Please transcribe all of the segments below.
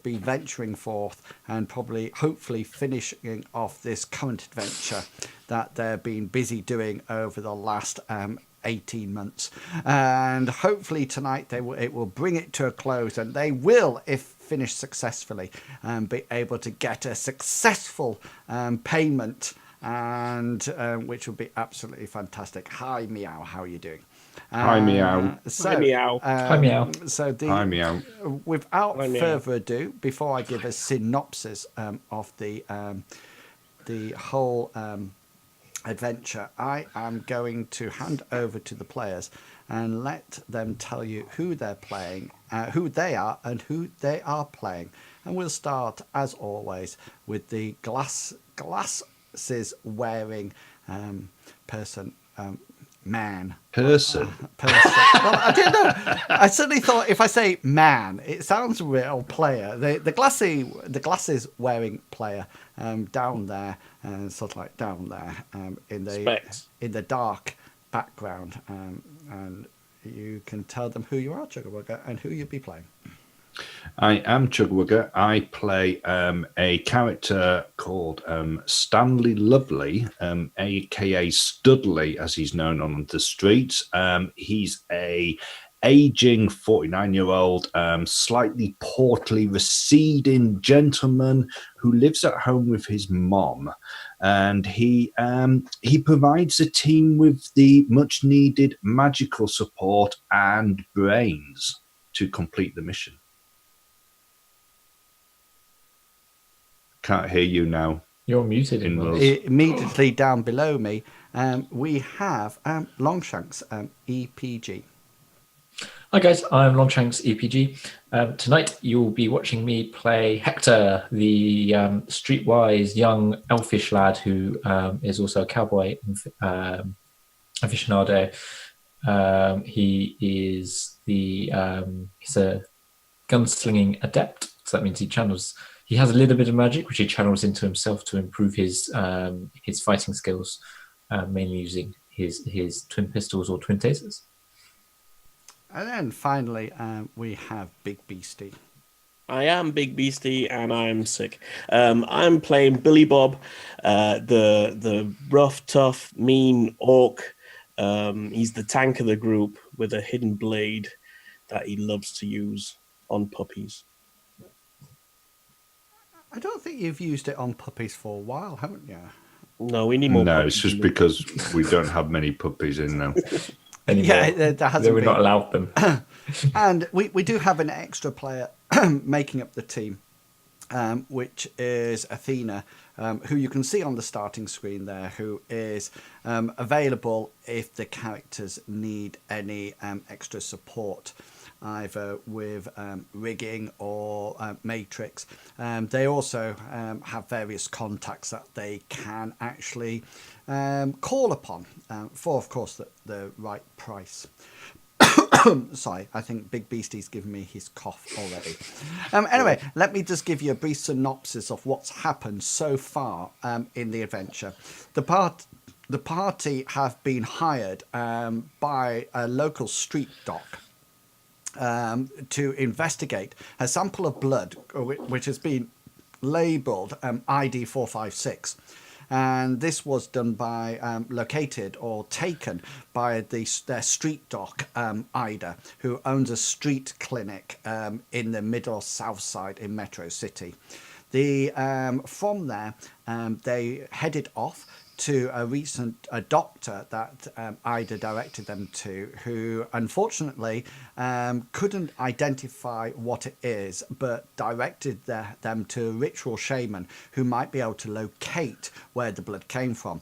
Be venturing forth and probably hopefully finishing off this current adventure that they've been busy doing over the last 18 months, and hopefully tonight it will bring it to a close, and they will, if finished successfully, be able to get a successful payment, and which would be absolutely fantastic. Hi Meow, how are you doing? Hi Meow. So, Hi Meow. Hi Meow. So Hi Meow. without Hi, Meow. further ado, before I give a synopsis of the whole adventure, I am going to hand over to the players and let them tell you who they're playing, who they are, and who they are playing. And we'll start, as always, with the glasses wearing person. Person. Well, I don't know. I certainly thought if I say man, it sounds real player. The glasses wearing player down there, sort of like down there in the dark background, and you can tell them who you are, Chuggerwugger, and who you'll be playing. I am Chuggerwugger. I play a character called Stanley Lovely, aka Studley, as he's known on the streets. He's a aging 49-year-old, slightly portly, receding gentleman who lives at home with his mom, and he provides the team with the much-needed magical support and brains to complete the mission. Can't hear you now. You're muted. Immediately down below me, we have Longshanks EPG. Hi guys, I'm Longshanks EPG. Tonight you'll be watching me play Hector, the streetwise young elfish lad who is also a cowboy aficionado. He is he's a gunslinging adept, so that means he has a little bit of magic which he channels into himself to improve his fighting skills, mainly using his twin pistols or twin tasers. And then finally, we have Big Beastie. I am Big Beastie and I'm sick. I'm playing Billy Bob, the rough, tough, mean orc. He's the tank of the group with a hidden blade that he loves to use on puppies. I don't think you've used it on puppies for a while, haven't you? No, we need more. No, it's just because we don't have many puppies in now. Yeah, there hasn't We're been. not allowed them. And we do have an extra player making up the team, which is Athena, who you can see on the starting screen there, who is available if the characters need any extra support, either with rigging or matrix. They also have various contacts that they can actually call upon for, of course, the right price. Sorry, I think Big Beastie's given me his cough already. Anyway, let me just give you a brief synopsis of what's happened so far in the adventure. The party have been hired by a local street doc to investigate a sample of blood which has been labelled ID456. And this was done by, located or taken by their street doc, Ida, who owns a street clinic in the mid or south side in Metro City. From there, they headed off to a doctor that Ida directed them to, who unfortunately couldn't identify what it is, but directed them to a ritual shaman who might be able to locate where the blood came from.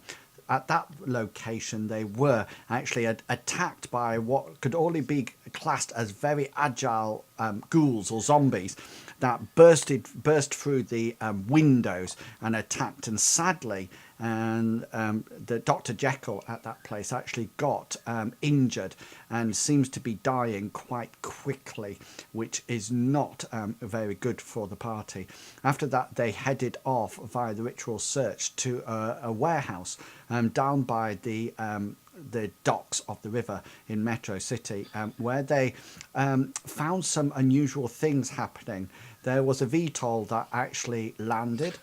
At that location, they were actually attacked by what could only be classed as very agile ghouls or zombies that burst through the windows and attacked. And sadly, the Dr. Jekyll at that place actually got injured and seems to be dying quite quickly, which is not very good for the party. After that, they headed off via the ritual search to a warehouse down by the docks of the river in Metro City, where they found some unusual things happening. There was a VTOL that actually landed,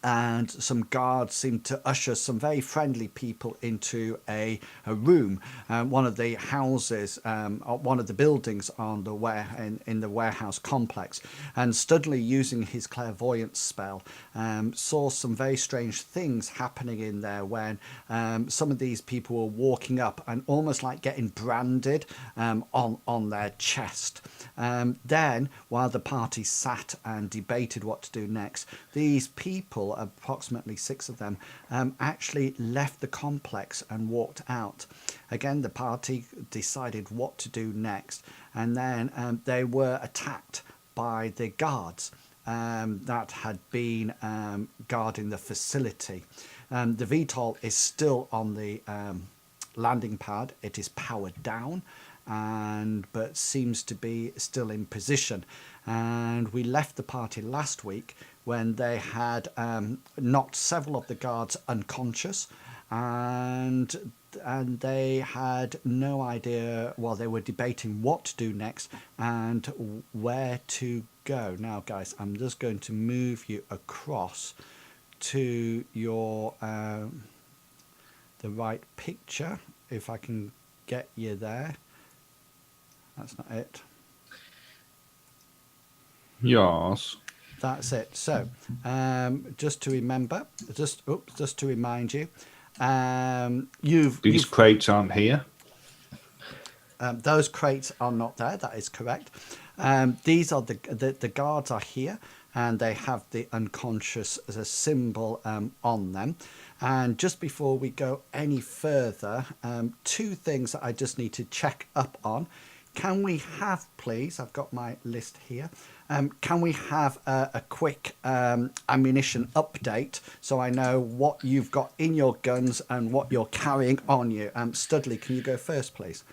and some guards seemed to usher some very friendly people into a room, one of the houses, one of the buildings on in the warehouse complex. And Studley, using his clairvoyance spell, saw some very strange things happening in there when some of these people were walking up and almost like getting branded on their chest. Then, while the party sat and debated what to do next, these people, approximately 6 of them, actually left the complex and walked out. Again, the party decided what to do next, and then they were attacked by the guards that had been guarding the facility. The VTOL is still on the landing pad. It is powered down, but seems to be still in position. And we left the party last week when they had knocked several of the guards unconscious, and they had no idea. Well, they were debating what to do next and where to go. Now, guys, I'm just going to move you across to your the right picture, if I can get you there. That's not it. Yes. That's it. So, just to remember, just to remind you, These crates aren't here. those crates are not there. That is correct. These are the guards are here, and they have the unconscious as a symbol on them. And just before we go any further, 2 things that I just need to check up on. Can we have, please, I've got my list here. Can we have a quick ammunition update so I know what you've got in your guns and what you're carrying on you? Studley, can you go first, please?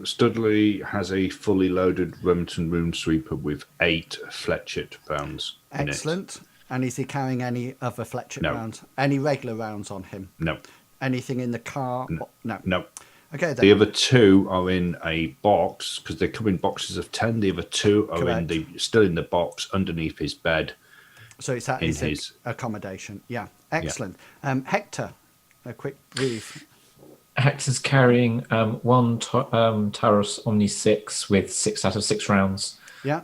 Studley has a fully loaded Remington Rune Sweeper with 8 Fletchet rounds. Excellent. And is he carrying any other Fletcher No. rounds? Any regular rounds on him? No. Anything in the car? No. No. Okay, then. The other 2 are in a box because they come in boxes of 10. The other 2 are still in the box underneath his bed. So it's at his accommodation. Yeah, excellent. Hector, a quick brief. Hector's carrying 1 Taurus Omni 6 with 6 out of 6 rounds. Yeah.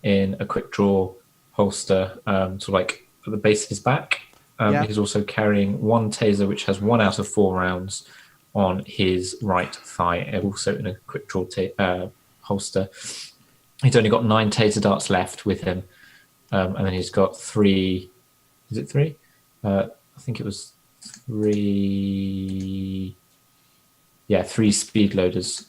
In a quick draw holster, sort of like at the base of his back. He's also carrying 1 taser, which has 1 out of 4 rounds on his right thigh, also in a quick draw holster. He's only got 9 taser darts left with him, and then he's got 3. Is it 3? I think it was 3. Yeah, 3 speed loaders,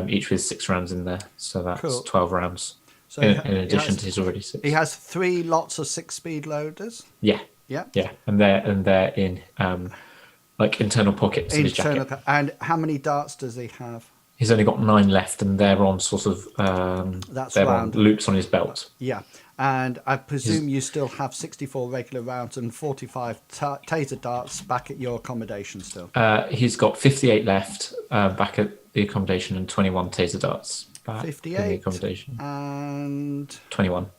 each with 6 rounds in there. So that's cool. 12 rounds. So in addition to his already 6. He has 3 lots of 6-speed loaders. Yeah. Yeah. Yeah, and they're in like internal pockets in his jacket. And how many darts does he have? He's only got 9 left, and they're on sort of on loops on his belt. Yeah, and I presume you still have 64 regular rounds and 45 taser darts back at your accommodation still. He's got 58 left back at the accommodation and 21 taser darts back 58 in the accommodation. And 21.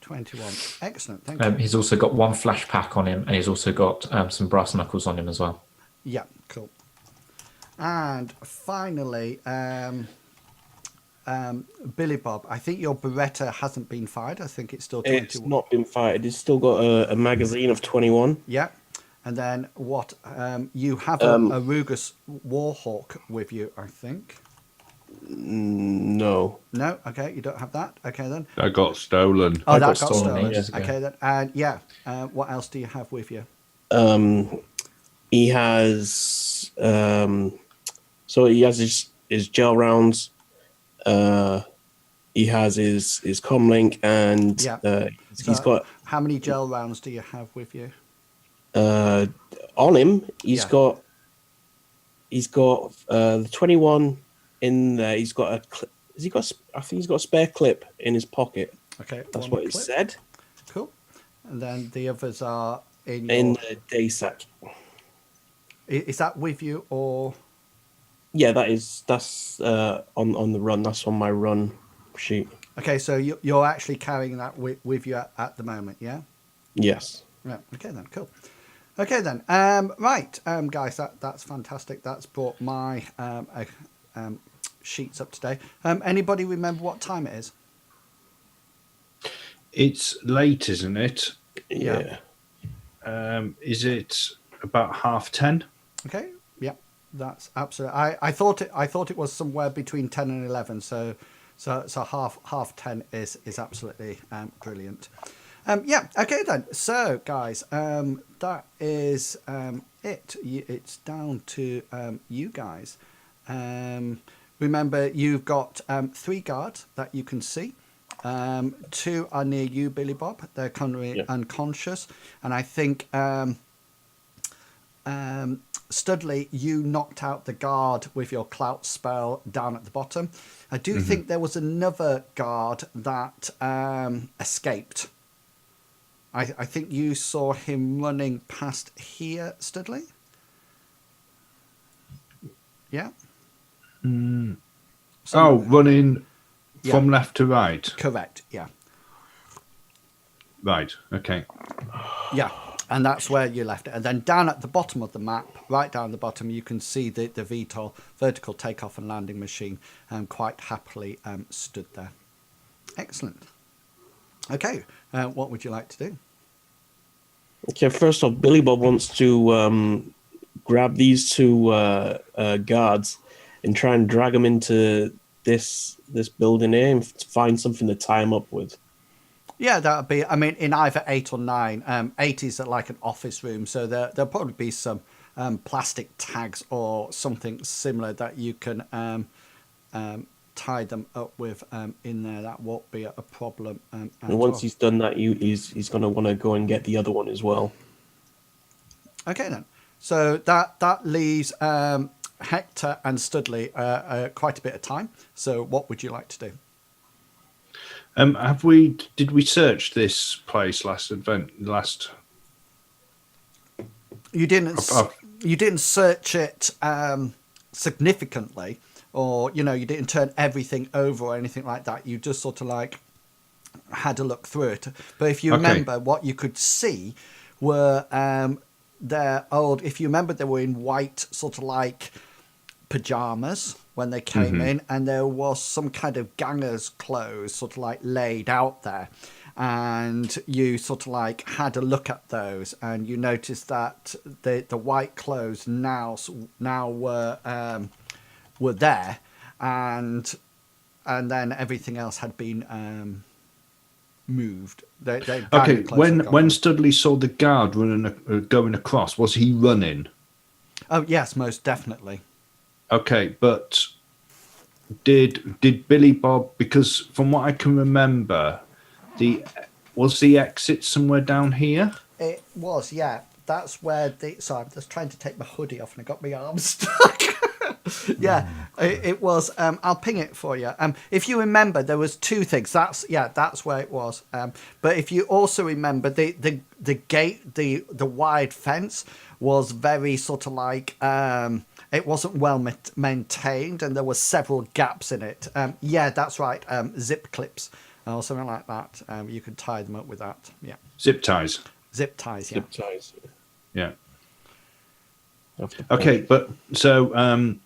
21. Excellent. Thank you. He's also got one flash pack on him, and he's also got some brass knuckles on him as well. Yeah, cool. And finally, Billy Bob, I think your Beretta hasn't been fired. I think it's still 21. It's not been fired. It's still got a magazine of 21. Yeah. And then what? You have a Rugus Warhawk with you, I think. No. No? Okay, you don't have that. Okay, then. That got stolen. Oh, I that got got stolen stolen. ages ago. Okay, then. And yeah, what else do you have with you? He has so he has his gel rounds. He has his comlink, and Yeah. he's got How many gel rounds do you have with you? on him. He's got the 21 in there. He's got I think he's got a spare clip in his pocket. Okay, That's one what he clip. said. Cool. And then the others are in your... In the day sack. Is that with you or... Yeah, that's on the run. That's on my run sheet. Okay, so you're actually carrying that with you at the moment, yeah? Yes. Right. Okay then. Cool. Okay then. Right, guys. That's fantastic. That's brought my sheets up today. Anybody remember what time it is? It's late, isn't it? Yeah. Is it about 10:30? Okay. Yeah. That's absolutely. I thought it was somewhere between 10 and 11. So half 10 is absolutely brilliant. Yeah. Okay then. So guys, that is it. It's down to you guys. Remember, you've got 3 guards that you can see. 2 are near you, Billy Bob. They're currently unconscious, and I think Studley, you knocked out the guard with your clout spell down at the bottom. I do think there was another guard that escaped. I think you saw him running past here, Studley. Yeah. Running from left to right. Correct. Yeah. Right. Okay. Yeah. And that's where you left it. And then down at the bottom of the map, right down the bottom, you can see the VTOL, vertical takeoff and landing machine, quite happily stood there. Excellent. Okay, what would you like to do? Okay, first off, Billy Bob wants to grab these 2 guards and try and drag them into this building here and find something to tie them up with. Yeah, that would be, I mean, in either 8 or 9. 8 is like an office room, so there'll probably be some plastic tags or something similar that you can tie them up with in there. That won't be a problem. And once he's done that, he's going to want to go and get the other one as well. Okay, then. So that leaves Hector and Studley quite a bit of time. So what would you like to do? Did we search this place last? You didn't search it significantly, or you didn't turn everything over or anything like that. You just sort of like had a look through it. But if you remember, what you could see were their old. If you remember, they were in white, sort of like pajamas when they came in, and there was some kind of ganger's clothes sort of like laid out there, and you sort of like had a look at those, and you noticed that the white clothes now were there, and then everything else had been moved. Okay, when Studley saw the guard going across, was he running? Oh yes, most definitely. Okay, but did Billy Bob? Because from what I can remember, was the exit somewhere down here? It was, yeah. That's where sorry, I'm just trying to take my hoodie off and I got my arms stuck. Yeah, it was. I'll ping it for you. If you remember, there was 2 things. That's where it was. But if you also remember, the gate, the wide fence was very sort of like. It wasn't well maintained, and there were several gaps in it. Yeah, that's right. Zip clips or something like that. You can tie them up with that. Yeah. Zip ties. Zip ties. Yeah. Zip ties. Yeah. Have to Okay, pull. but so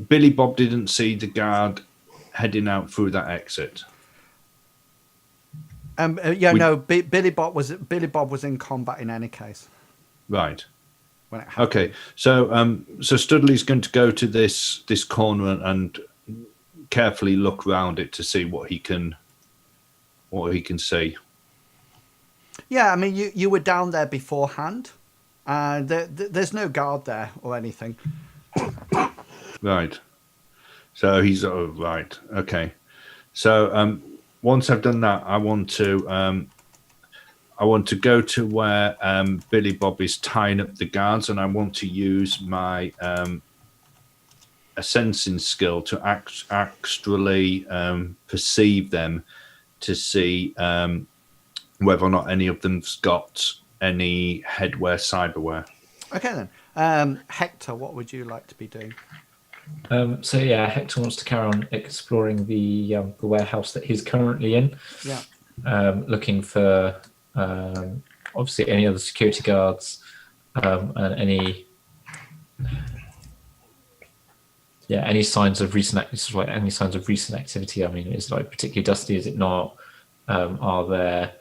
Billy Bob didn't see the guard heading out through that exit. No. Billy Bob was in combat in any case Right. when it happened. Okay. So Studley's going to go to this corner and carefully look around it to see what he can see. Yeah, I mean, you were down there beforehand, and there's no guard there or anything. Right. So he's right. Okay. So once I've done that, I want to go to where Billy Bob is tying up the guards, and I want to use my a sensing skill to actually perceive them to see whether or not any of them's got any headwear, cyberware. Okay then, Hector, what would you like to be doing? So yeah, Hector wants to carry on exploring the warehouse that he's currently in. Yeah. Looking for obviously any other security guards and any signs of recent any signs of recent activity. I mean, is it like particularly dusty? Is it not? Are there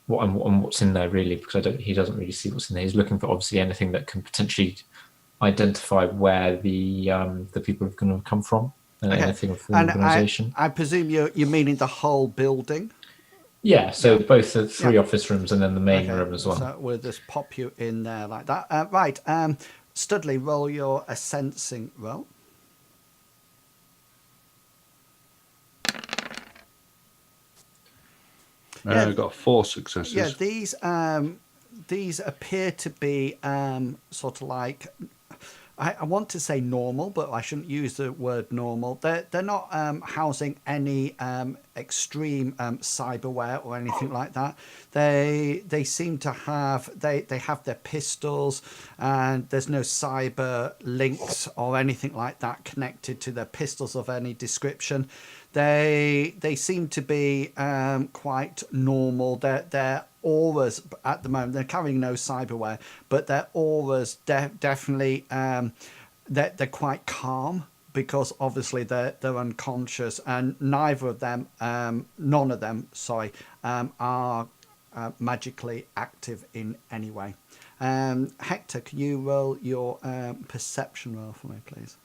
what's in there really? Because he doesn't really see what's in there. He's looking for obviously anything that can potentially identify where the people are going to come from and anything from the organisation. I presume you're meaning the whole building. Yeah, so both the three office rooms and then the main room as well. So we'll just pop you in there like that. Right, Studley, roll your a sensing roll. I've got 4 successes. Yeah, these appear to be sort of like, I want to say normal, but I shouldn't use the word normal. They're not housing any extreme cyberware or anything like that. They seem to have they have their pistols, and there's no cyber links or anything like that connected to their pistols of any description. They seem to be quite normal. Their auras at the moment, they're carrying no cyberware, but their auras definitely they're quite calm, because obviously they're unconscious, and none of them are magically active in any way. Hector, can you roll your perception roll for me, please?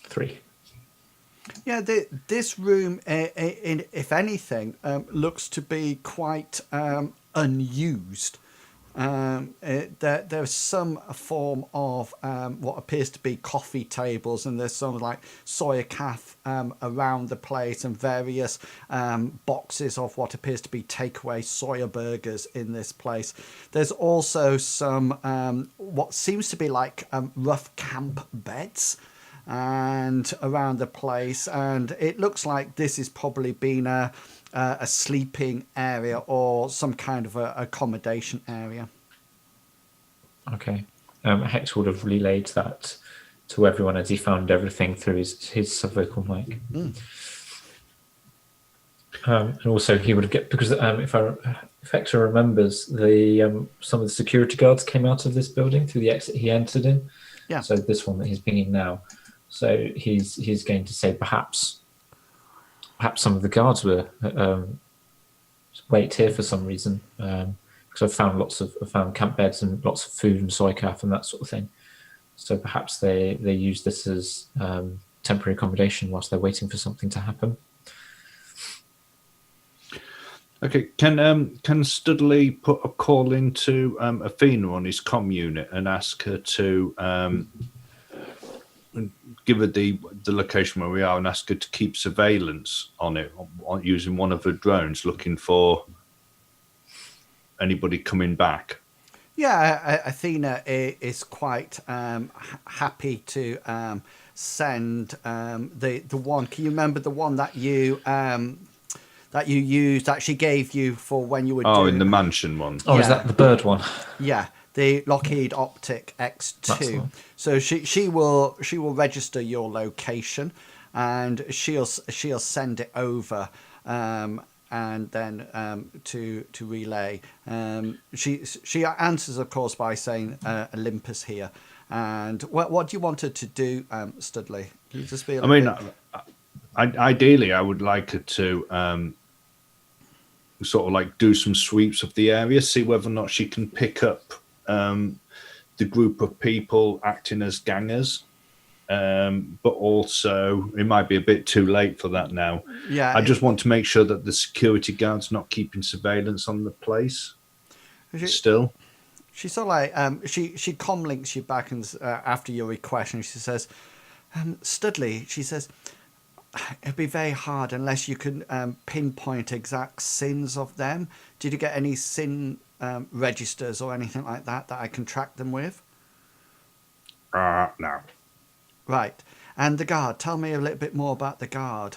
Three. Yeah, this room, if anything, looks to be quite unused. There's some form of what appears to be coffee tables, and there's some like soya calf around the place, and various boxes of what appears to be takeaway soya burgers in this place. There's also some what seems to be like rough camp beds and around the place, and it looks like this has probably been a sleeping area or some kind of a accommodation area. Hector would have relayed that to everyone as he found everything through his subvocal mic. And also he would get, because if Hector remembers, some of the security guards came out of this building through the exit he entered in. Yeah. So this one that he's pinging now. So he's going to say perhaps some of the guards were wait here for some reason, because I've found camp beds and lots of food and soy calf and that sort of thing. So perhaps they use this as temporary accommodation whilst they're waiting for something to happen. Okay, can Studley put a call into Athena on his comm unit and ask her to give her the location where we are, and ask her to keep surveillance on it using one of her drones, looking for anybody coming back? Yeah, Athena is quite happy to send the one. Can you remember the one that you used, that she gave you for when you were in the mansion one? Is that the bird one? Yeah, the Lockheed Optic That's the X2. one. So she will register your location, and she'll send it over, and then to relay. She answers, of course, by saying Olympus here. And what do you want her to do, Studley? Can you just be a I little mean, bit... ideally, I would like her to sort of like do some sweeps of the area, see whether or not she can pick up the group of people acting as gangers. But also, it might be a bit too late for that now. Yeah, I just want to make sure that the security guard's not keeping surveillance on the place. Still, she sort of like she comlinks you back and after your request, and she says, Studley, she says, it'd be very hard unless you can pinpoint exact sins of them. Did you get any sin registers or anything like that I can track them with? no. Right. And the guard, tell me a little bit more about the guard.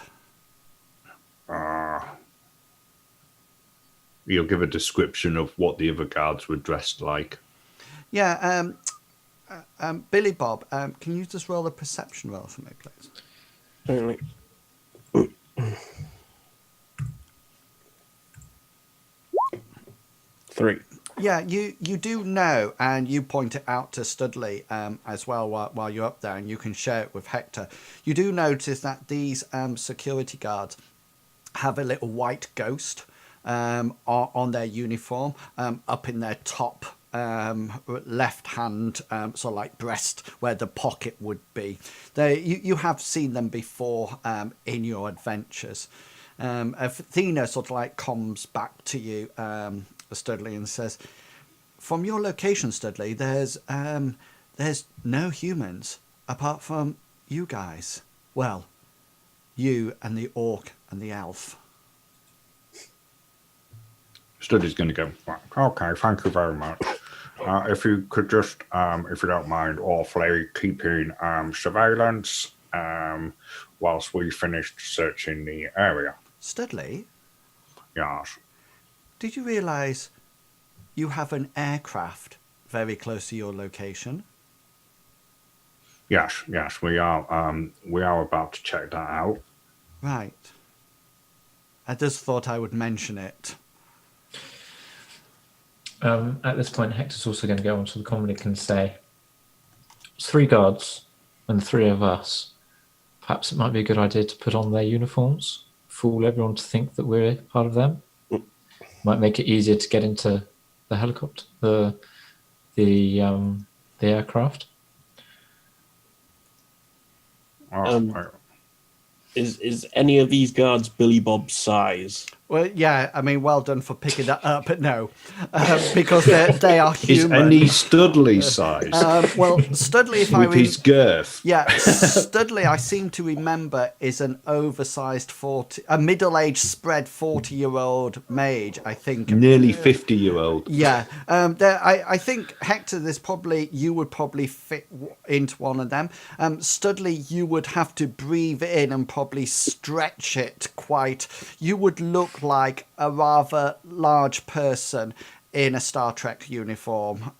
You'll give a description of what the other guards were dressed like. Yeah, Billy Bob, can you just roll a perception roll for me, please? Certainly. 3. Yeah, you do know, and you point it out to Studley as well while you're up there, and you can share it with Hector. You do notice that these security guards have a little white ghost on their uniform, up in their top left hand, sort of like breast, where the pocket would be. You have seen them before in your adventures. Athena sort of like comes back to you, Studley, and says, from your location, Studley, there's no humans apart from you guys. Well, you and the orc and the elf. Studley's going to go, okay, thank you very much. If you could just, if you don't mind, awfully keeping surveillance whilst we finished searching the area. Studley, Yes. did you realise you have an aircraft very close to your location? Yes, we are about to check that out. Right. I just thought I would mention it. At this point, Hector's also going to go onto the communic and say, "It's 3 guards and 3 of us. Perhaps it might be a good idea to put on their uniforms, fool everyone to think that we're part of them. Might make it easier to get into the helicopter, the aircraft." Is any of these guards Billy Bob's size? Well, yeah, I mean, well done for picking that up, but no, because they are Is human. any Studley size Well, Studley, if I with his girth? yeah, Studley, I seem to remember, is an oversized a middle-aged spread 40-year-old mage, I think. Nearly 50-year-old. Yeah, I think Hector, you would probably fit into one of them. Studley, you would have to breathe in and probably stretch it quite. You would look like a rather large person in a Star Trek uniform.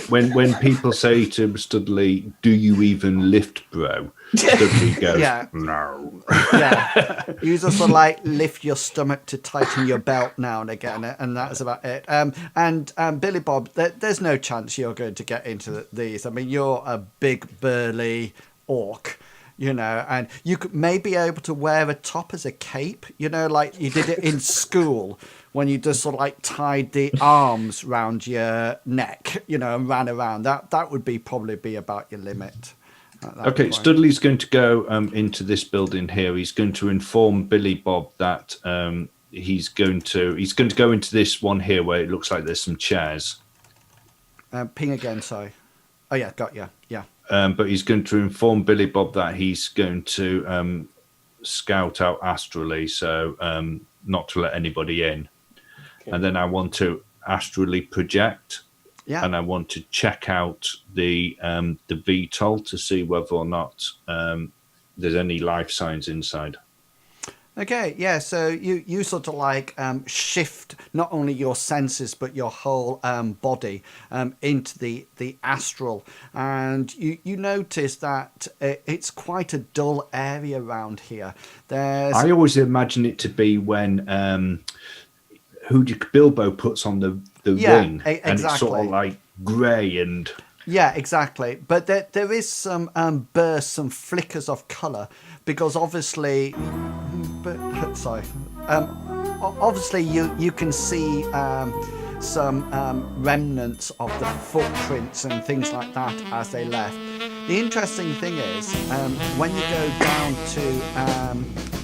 When people say to Studley, "Do you even lift, bro?" Studley goes, Yeah. "No." Yeah, you just sort of like lift your stomach to tighten your belt now and again, and that's about it. And Billy Bob, there's no chance you're going to get into these. I mean, you're a big burly orc, and you may be able to wear a top as a cape, like you did it in school when you just sort of like tied the arms round your neck, and ran around. That would probably be about your limit. Okay, Studley's going to go into this building here. He's going to inform Billy Bob that he's going to go into this one here where it looks like there's some chairs. Ping again, sorry. Oh yeah, got you. Yeah. But he's going to inform Billy Bob that he's going to scout out astrally, so not to let anybody in. Okay. And then I want to astrally project. Yeah. And I want to check out the VTOL to see whether or not there's any life signs inside. Okay, yeah. So you sort of like shift not only your senses but your whole body into the astral, and you notice that it's quite a dull area around here. There's I always imagine it to be when Bilbo puts on the yeah, ring, and it's sort of exactly. like grey and Yeah, exactly. But there is some bursts, some flickers of colour, because obviously, but sorry, obviously you can see some remnants of the footprints and things like that as they left. The interesting thing is when you go down to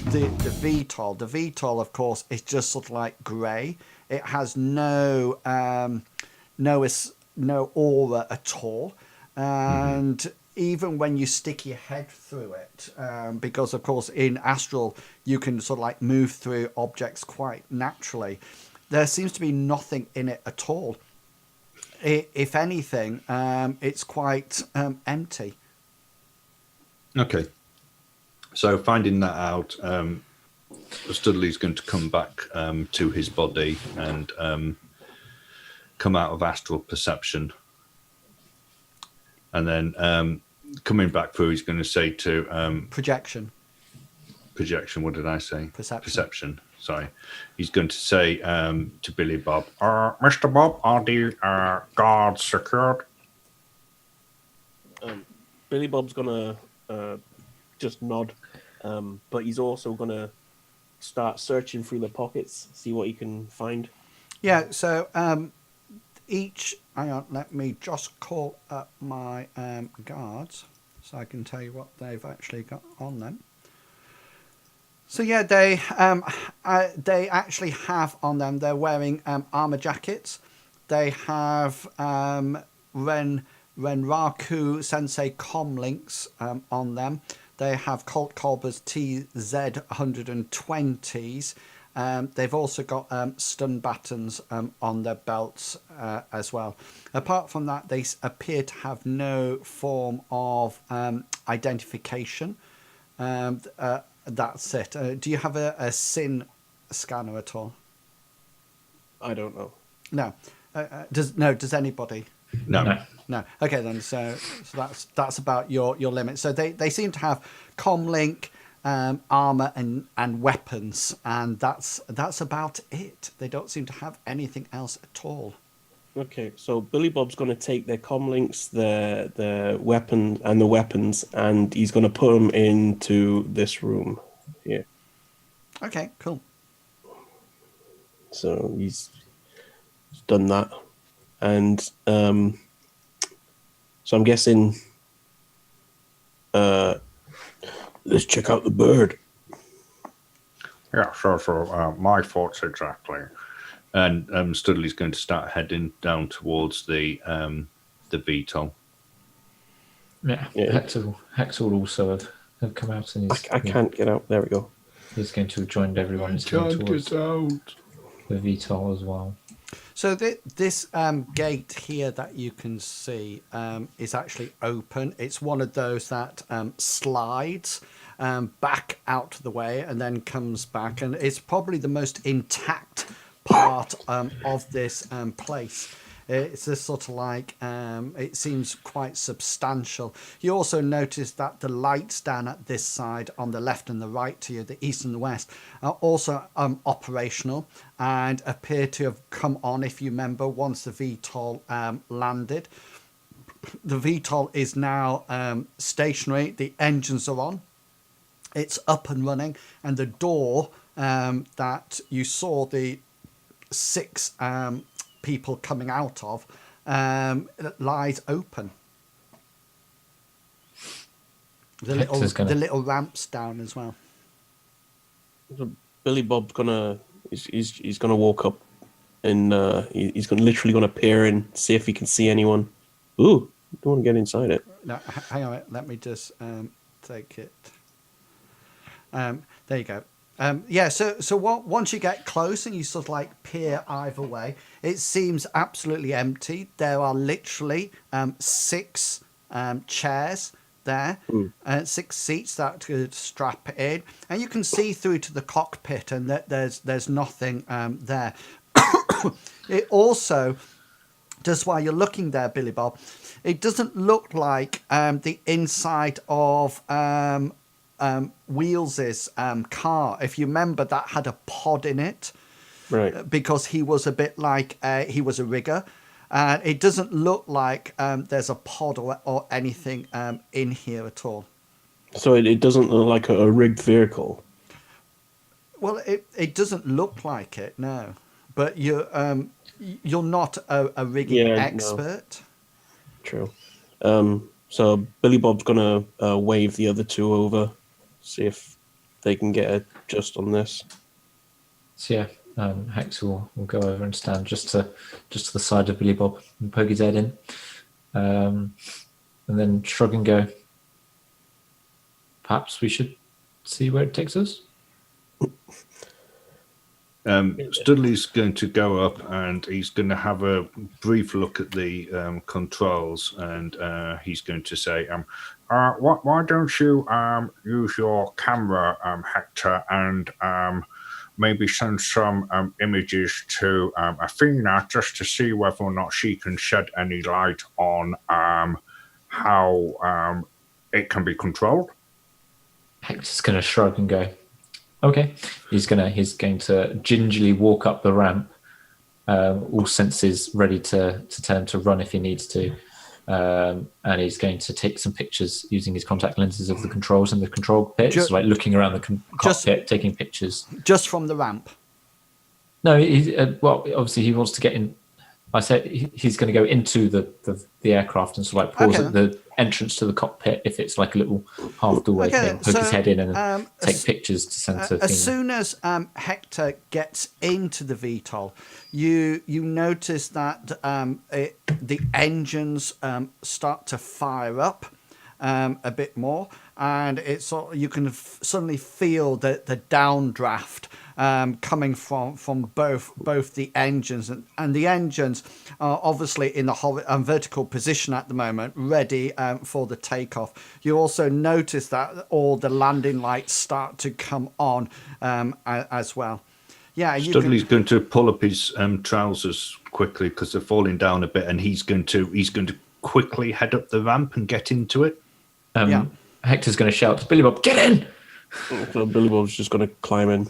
the VTOL. The VTOL, of course, is just sort of like grey. It has no aura at all, and even when you stick your head through it, because of course in astral you can sort of like move through objects quite naturally, there seems to be nothing in it at all. If anything, it's quite empty. okay. So finding that out, Studley's going to come back to his body and come out of astral perception, and then coming back through, he's going to say to Projection. projection. What did I say? Perception. Perception. Sorry. He's going to say to Billy Bob, Mr. Bob, are the guards secured? Billy Bob's gonna just nod, but he's also gonna start searching through the pockets, see what he can find. Yeah. So hang on, let me just call up my guards so I can tell you what they've actually got on them. So yeah, they actually have on them. They're wearing armor jackets. They have Renraku Sensei comlinks on them. They have Colt Colber's TZ120s. They've also got stun battens on their belts as well. Apart from that, they appear to have no form of identification. That's it. Do you have a SIN scanner at all? I don't know. No. Does anybody? No. No. Okay then. So that's about your limit. So they seem to have comlink, armor and weapons, and that's about it. They don't seem to have anything else at all. Okay, so Billy Bob's going to take their comlinks, the weapon and the weapons, and he's going to put them into this room here. Okay, cool. So he's done that, and so I'm guessing. Let's check out the bird. Yeah, so my thoughts exactly. And Studley's going to start heading down towards the VTOL. Yeah. Hector will also have come out and I can't get out. There we go. He's going to have joined everyone. He's going towards the VTOL as well. So this gate here that you can see is actually open. It's one of those that slides back out of the way and then comes back, and it's probably the most intact part of this place. It's just sort of like it seems quite substantial. You also notice that the lights down at this side on the left and the right to you, the east and the west, are also operational and appear to have come on, if you remember, once the VTOL landed. The VTOL is now stationary. The engines are on. It's up and running, and the door that you saw the 6 people coming out of lies open. The little ramps down as well. So Billy Bob's he's gonna walk up, and he's literally gonna peer in, see if he can see anyone. Ooh, don't want to get inside it. No, hang on, let me just take it. There you go. So once you get close and you sort of like peer either way, it seems absolutely empty. There are literally 6 chairs there, 6 seats that could strap in, and you can see through to the cockpit, and there's nothing there. It also, just while you're looking there, Billy Bob, it doesn't look like the inside of Wheels' car. If you remember, that had a pod in it, Right. because he was a bit like he was a rigger. And it doesn't look like there's a pod or anything in here at all. So it doesn't look like a rigged vehicle. Well, it doesn't look like it, no. But you're not a rigging Yeah, no. expert. True. So Billy Bob's gonna wave the other two over, see if they can get a just on this. So yeah, Hector will go over and stand just to the side of Billy Bob and poke his head in, and then shrug and go, perhaps we should see where it takes us. Studley's going to go up and he's going to have a brief look at the controls, and he's going to say, why don't you use your camera, Hector, and maybe send some images to Athena just to see whether or not she can shed any light on how it can be controlled. Hector's going to shrug and go, okay. He's going to gingerly walk up the ramp, all senses ready to turn to run if he needs to, and he's going to take some pictures using his contact lenses of the controls in the control pit, so like looking around the cockpit, taking pictures. Just from the ramp? No, well, obviously he wants to get in. I said he's going to go into the aircraft and sort of like pause at the entrance to the cockpit if it's like a little half doorway thing, poke his head in and take pictures to send to Athena. As soon as Hector gets into the VTOL, you notice that the engines start to fire up a bit more, and you can suddenly feel the downdraft coming from both the engines, and the engines are obviously in the vertical position at the moment, ready for the takeoff. You also notice that all the landing lights start to come on as well. Yeah, Studley's going to pull up his trousers quickly because they're falling down a bit, and he's going to quickly head up the ramp and get into it. Hector's going to shout, "Billy Bob, get in!" So Billy Bob's just going to climb in.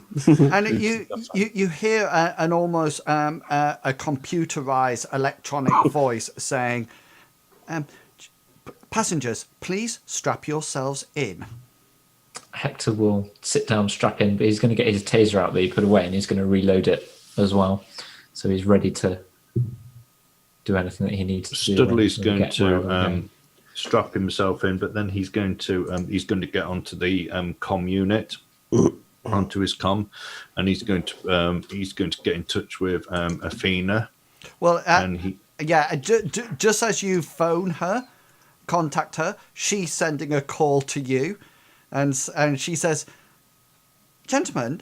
And you hear an almost a computerized electronic voice saying, "Passengers, please strap yourselves in." Hector will sit down, strap in, but he's going to get his taser out that he put away, and he's going to reload it as well. So he's ready to do anything that he needs to do. Studley's going to strap himself in, but then he's going to get onto the comm unit, onto his comm, and he's going to get in touch with Athena. Well, just as you phone her, contact her, she's sending a call to you, and she says, "Gentlemen,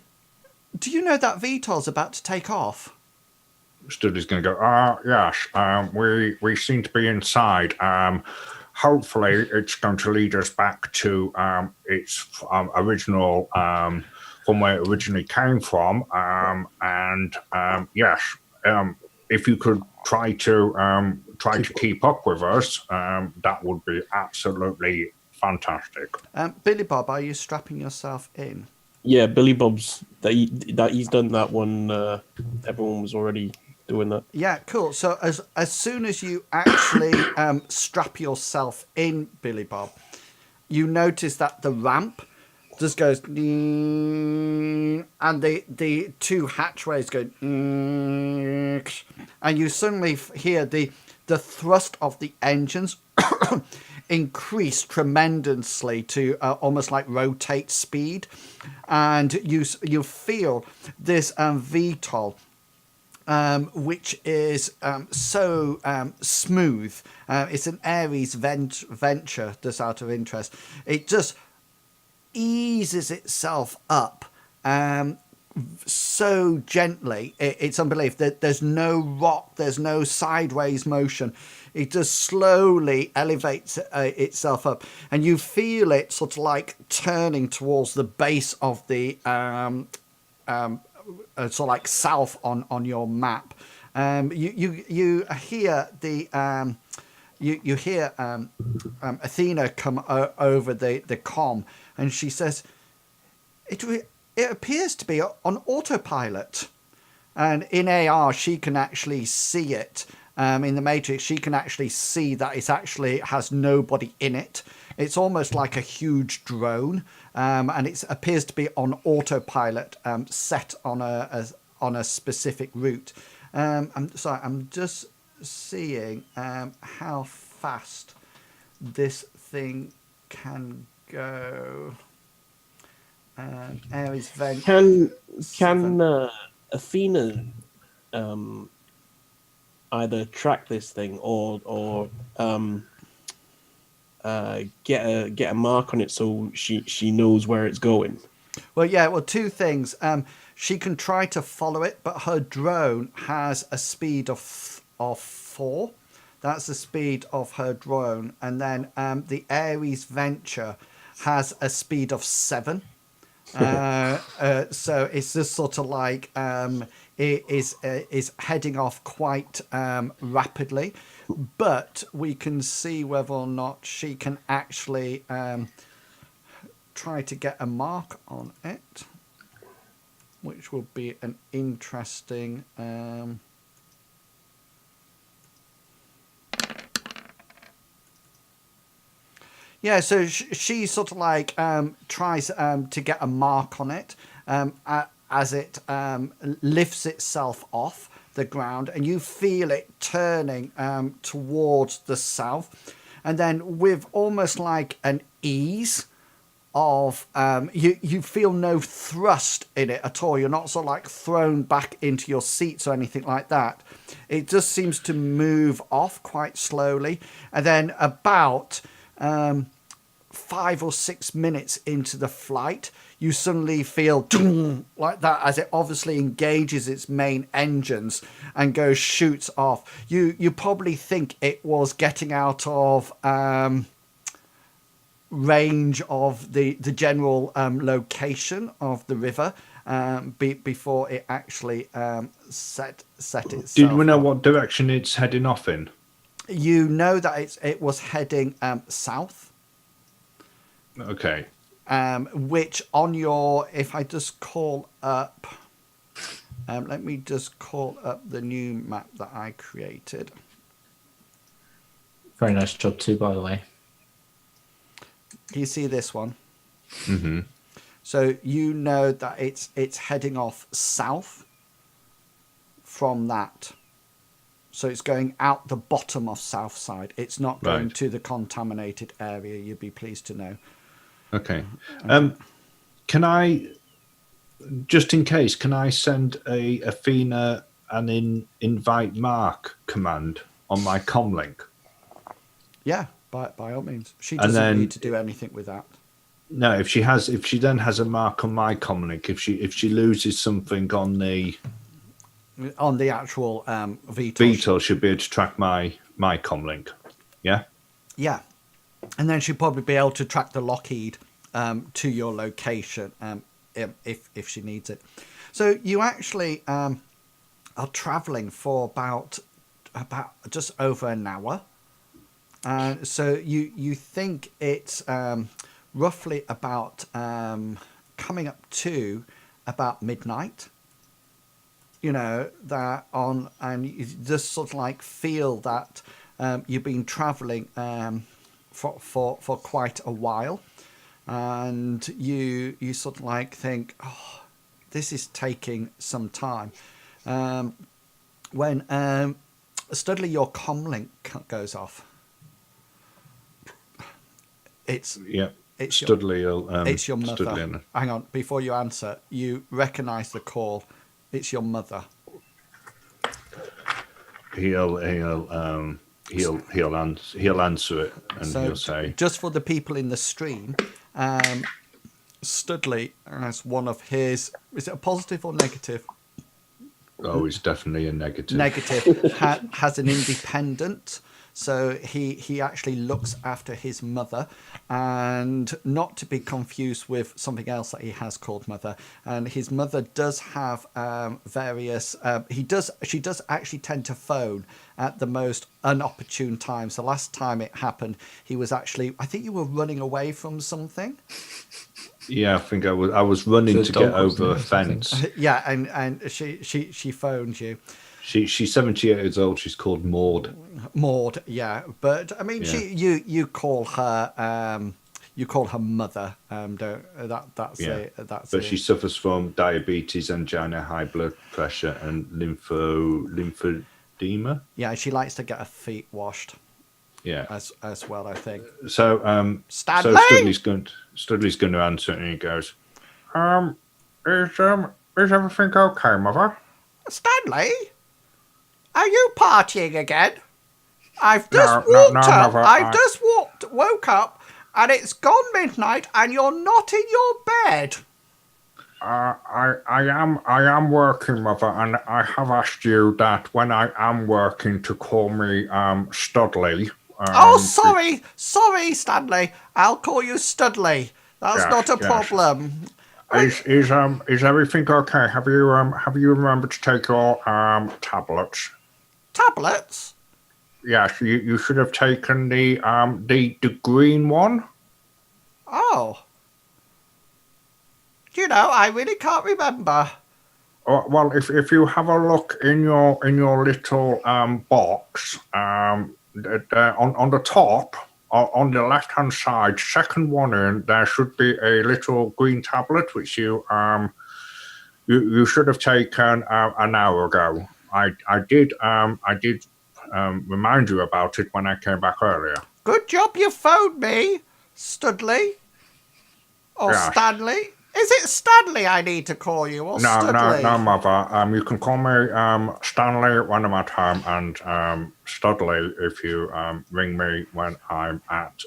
do you know that VTOL's about to take off?" Studley's going to go, yes, we seem to be inside. Hopefully it's going to lead us back to its original, from where it originally came from. Yes, if you could try to keep up with us, that would be absolutely fantastic. Billy Bob, are you strapping yourself in? Yeah, Billy Bob's he's done that one. Everyone was already doing that. Yeah, cool. So as soon as you actually strap yourself in, Billy Bob, you notice that the ramp just goes, and the two hatchways go, and you suddenly hear the thrust of the engines increase tremendously to almost like rotate speed, and you feel this VTOL. Which is so smooth. It's an Aries venture, just out of interest. It just eases itself up so gently. It's unbelievable. There's no rock. There's no sideways motion. It just slowly elevates itself up, and you feel it sort of like turning towards the base of the sort of like south on your map. You hear the you hear Athena come over the comm, and she says, it appears to be on autopilot. And in AR, she can actually see it. In the Matrix, she can actually see that it actually has nobody in it. It's almost like a huge drone, and it appears to be on autopilot, set on a specific route. I'm just seeing how fast this thing can go. Ares vent. Can Athena either track this thing or get a mark on it so she knows where it's going? Well, two things. She can try to follow it, but her drone has a speed of 4. That's the speed of her drone, and then the Ares Venture has a speed of 7. So it's just sort of like it is heading off quite rapidly, but we can see whether or not she can actually try to get a mark on it, which will be an interesting yeah, so she sort of like tries to get a mark on it as it lifts itself off the ground, and you feel it turning towards the south, and then with almost like an ease of you feel no thrust in it at all. You're not sort of like thrown back into your seats or anything like that. It just seems to move off quite slowly, and then about 5 or 6 minutes into the flight, you suddenly feel like that as it obviously engages its main engines and shoots off. You probably think it was getting out of range of the general location of the river before it actually set itself. Did we know up. what direction it's heading off in? You know that it was heading south. Okay. Which on your, if I just call up, let me just call up the new map that I created. Very nice job too, by the way. Do you see this one? Mm-hmm. So you know that it's heading off south from that. So it's going out the bottom of south side. It's not going Right. to the contaminated area, you'd be pleased to know. Okay. Can I, just in case, can I send a Athena an invite Mark command on my comlink? Yeah, by all means. She And doesn't then- need to do anything with that. No, if she then has a mark on my comlink, if she loses something on the On the actual VTOL. VTOL, she'll be able to track my comlink. Yeah. Yeah. And then she'd probably be able to track the Lockheed to your location if she needs it. So you actually are traveling for about just over an hour. So you think it's roughly about coming up to about midnight. You know, that on, and you just sort of like feel that you've been traveling for quite a while, and you sort of like think, oh, this is taking some time. When suddenly your comlink goes off. It's Yeah. It's Studley. it's your mother. Studley. Hang on, before you answer, you recognise the call. It's your mother. He'll answer it, and So he'll say, just for the people in the stream, Studley as one of his. Is it a positive or negative? Oh, it's definitely a negative. Negative has an independent, so he actually looks after his mother, and not to be confused with something else that he has called mother. And his mother does have various. She does actually tend to phone at the most unopportune times. The last time it happened, he was actually. I think you were running away from something. Yeah, I think I was running to get over a something. fence. Yeah, and she phoned you. She's 78 years old. She's called Maud. Maud, yeah, but I mean, Yeah. you call her mother. That's Yeah. that's But it. she suffers from diabetes, angina, high blood pressure, and lymphedema. Yeah, she likes to get her feet washed Yeah. as well, I think. So Stanley? Studley's going to answer it, and he goes, is everything okay, Mother? Stanley, are you partying again? I've No, just no, walked no, up. Mother, I've just woke up, and it's gone midnight, and you're not in your bed. I am working, Mother, and I have asked you that when I am working to call me Studley. Oh, sorry, Stanley. I'll call you Studley. That's Yes, not a yes. problem. Is everything okay? Have you remembered to take your tablets? Tablets? Yes, you should have taken the green one. Oh. Do you know, I really can't remember. Oh, well, if you have a look in your little box, on the top, on the left hand side, second one in, there should be a little green tablet which you should have taken an hour ago. I did remind you about it when I came back earlier. Good job you phoned me, Studley. Or Yes. Stanley. Is it Stanley I need to call you, or Studley? No, Mother. You can call me Stanley when I'm at home, and Studley if you ring me when I'm at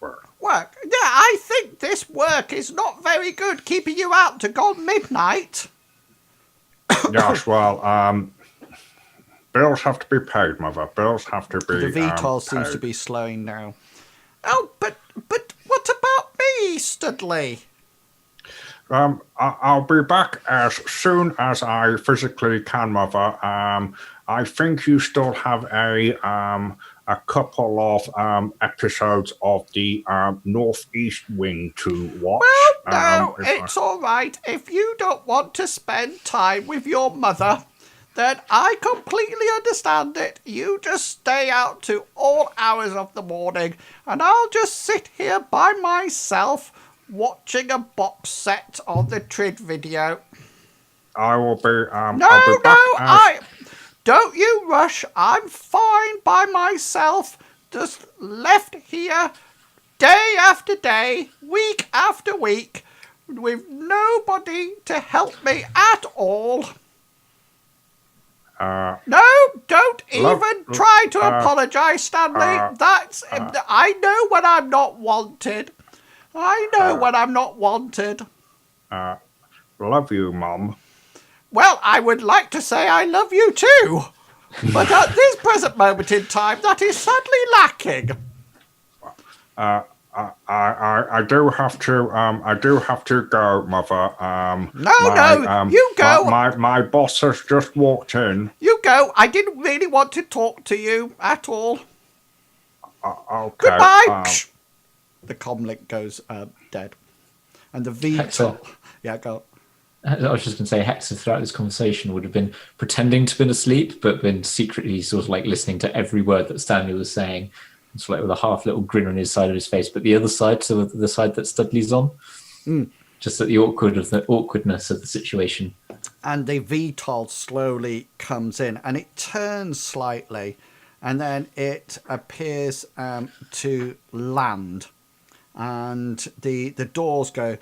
work. Work? Yeah, I think this work is not very good, keeping you out to gone midnight. Yes, well, bills have to be paid, Mother. Bills have to be The VTOL seems paid. to be slowing now. Oh, but what about me, Studley? I'll be back as soon as I physically can, Mother. I think you still have a couple of episodes of the Northeast Wing to watch. Well, no, it's all right. If you don't want to spend time with your mother, then I completely understand it. You just stay out to all hours of the morning, and I'll just sit here by myself watching a box set on the Trid video. I will be. No, I'll be back don't you rush. I'm fine by myself, just left here day after day, week after week, with nobody to help me at all. No, don't even try to apologise, Stanley. That's I know when I'm not wanted. I know when I'm not wanted. Love you, Mum. Well, I would like to say I love you too, but at this present moment in time, that is sadly lacking. I do have to go, Mother. No, you go. My boss has just walked in. You go. I didn't really want to talk to you at all. Okay. Goodbye. The comlink goes dead, and the VTOL. Hector. Yeah, go. I was just going to say, Hector throughout this conversation would have been pretending to be asleep, but been secretly sort of like listening to every word that Stanley was saying. It's like with a half little grin on his side of his face, but the other side, so the side that Studley's on, just at the awkwardness of the situation. And the VTOL slowly comes in, and it turns slightly, and then it appears to land. And the doors go,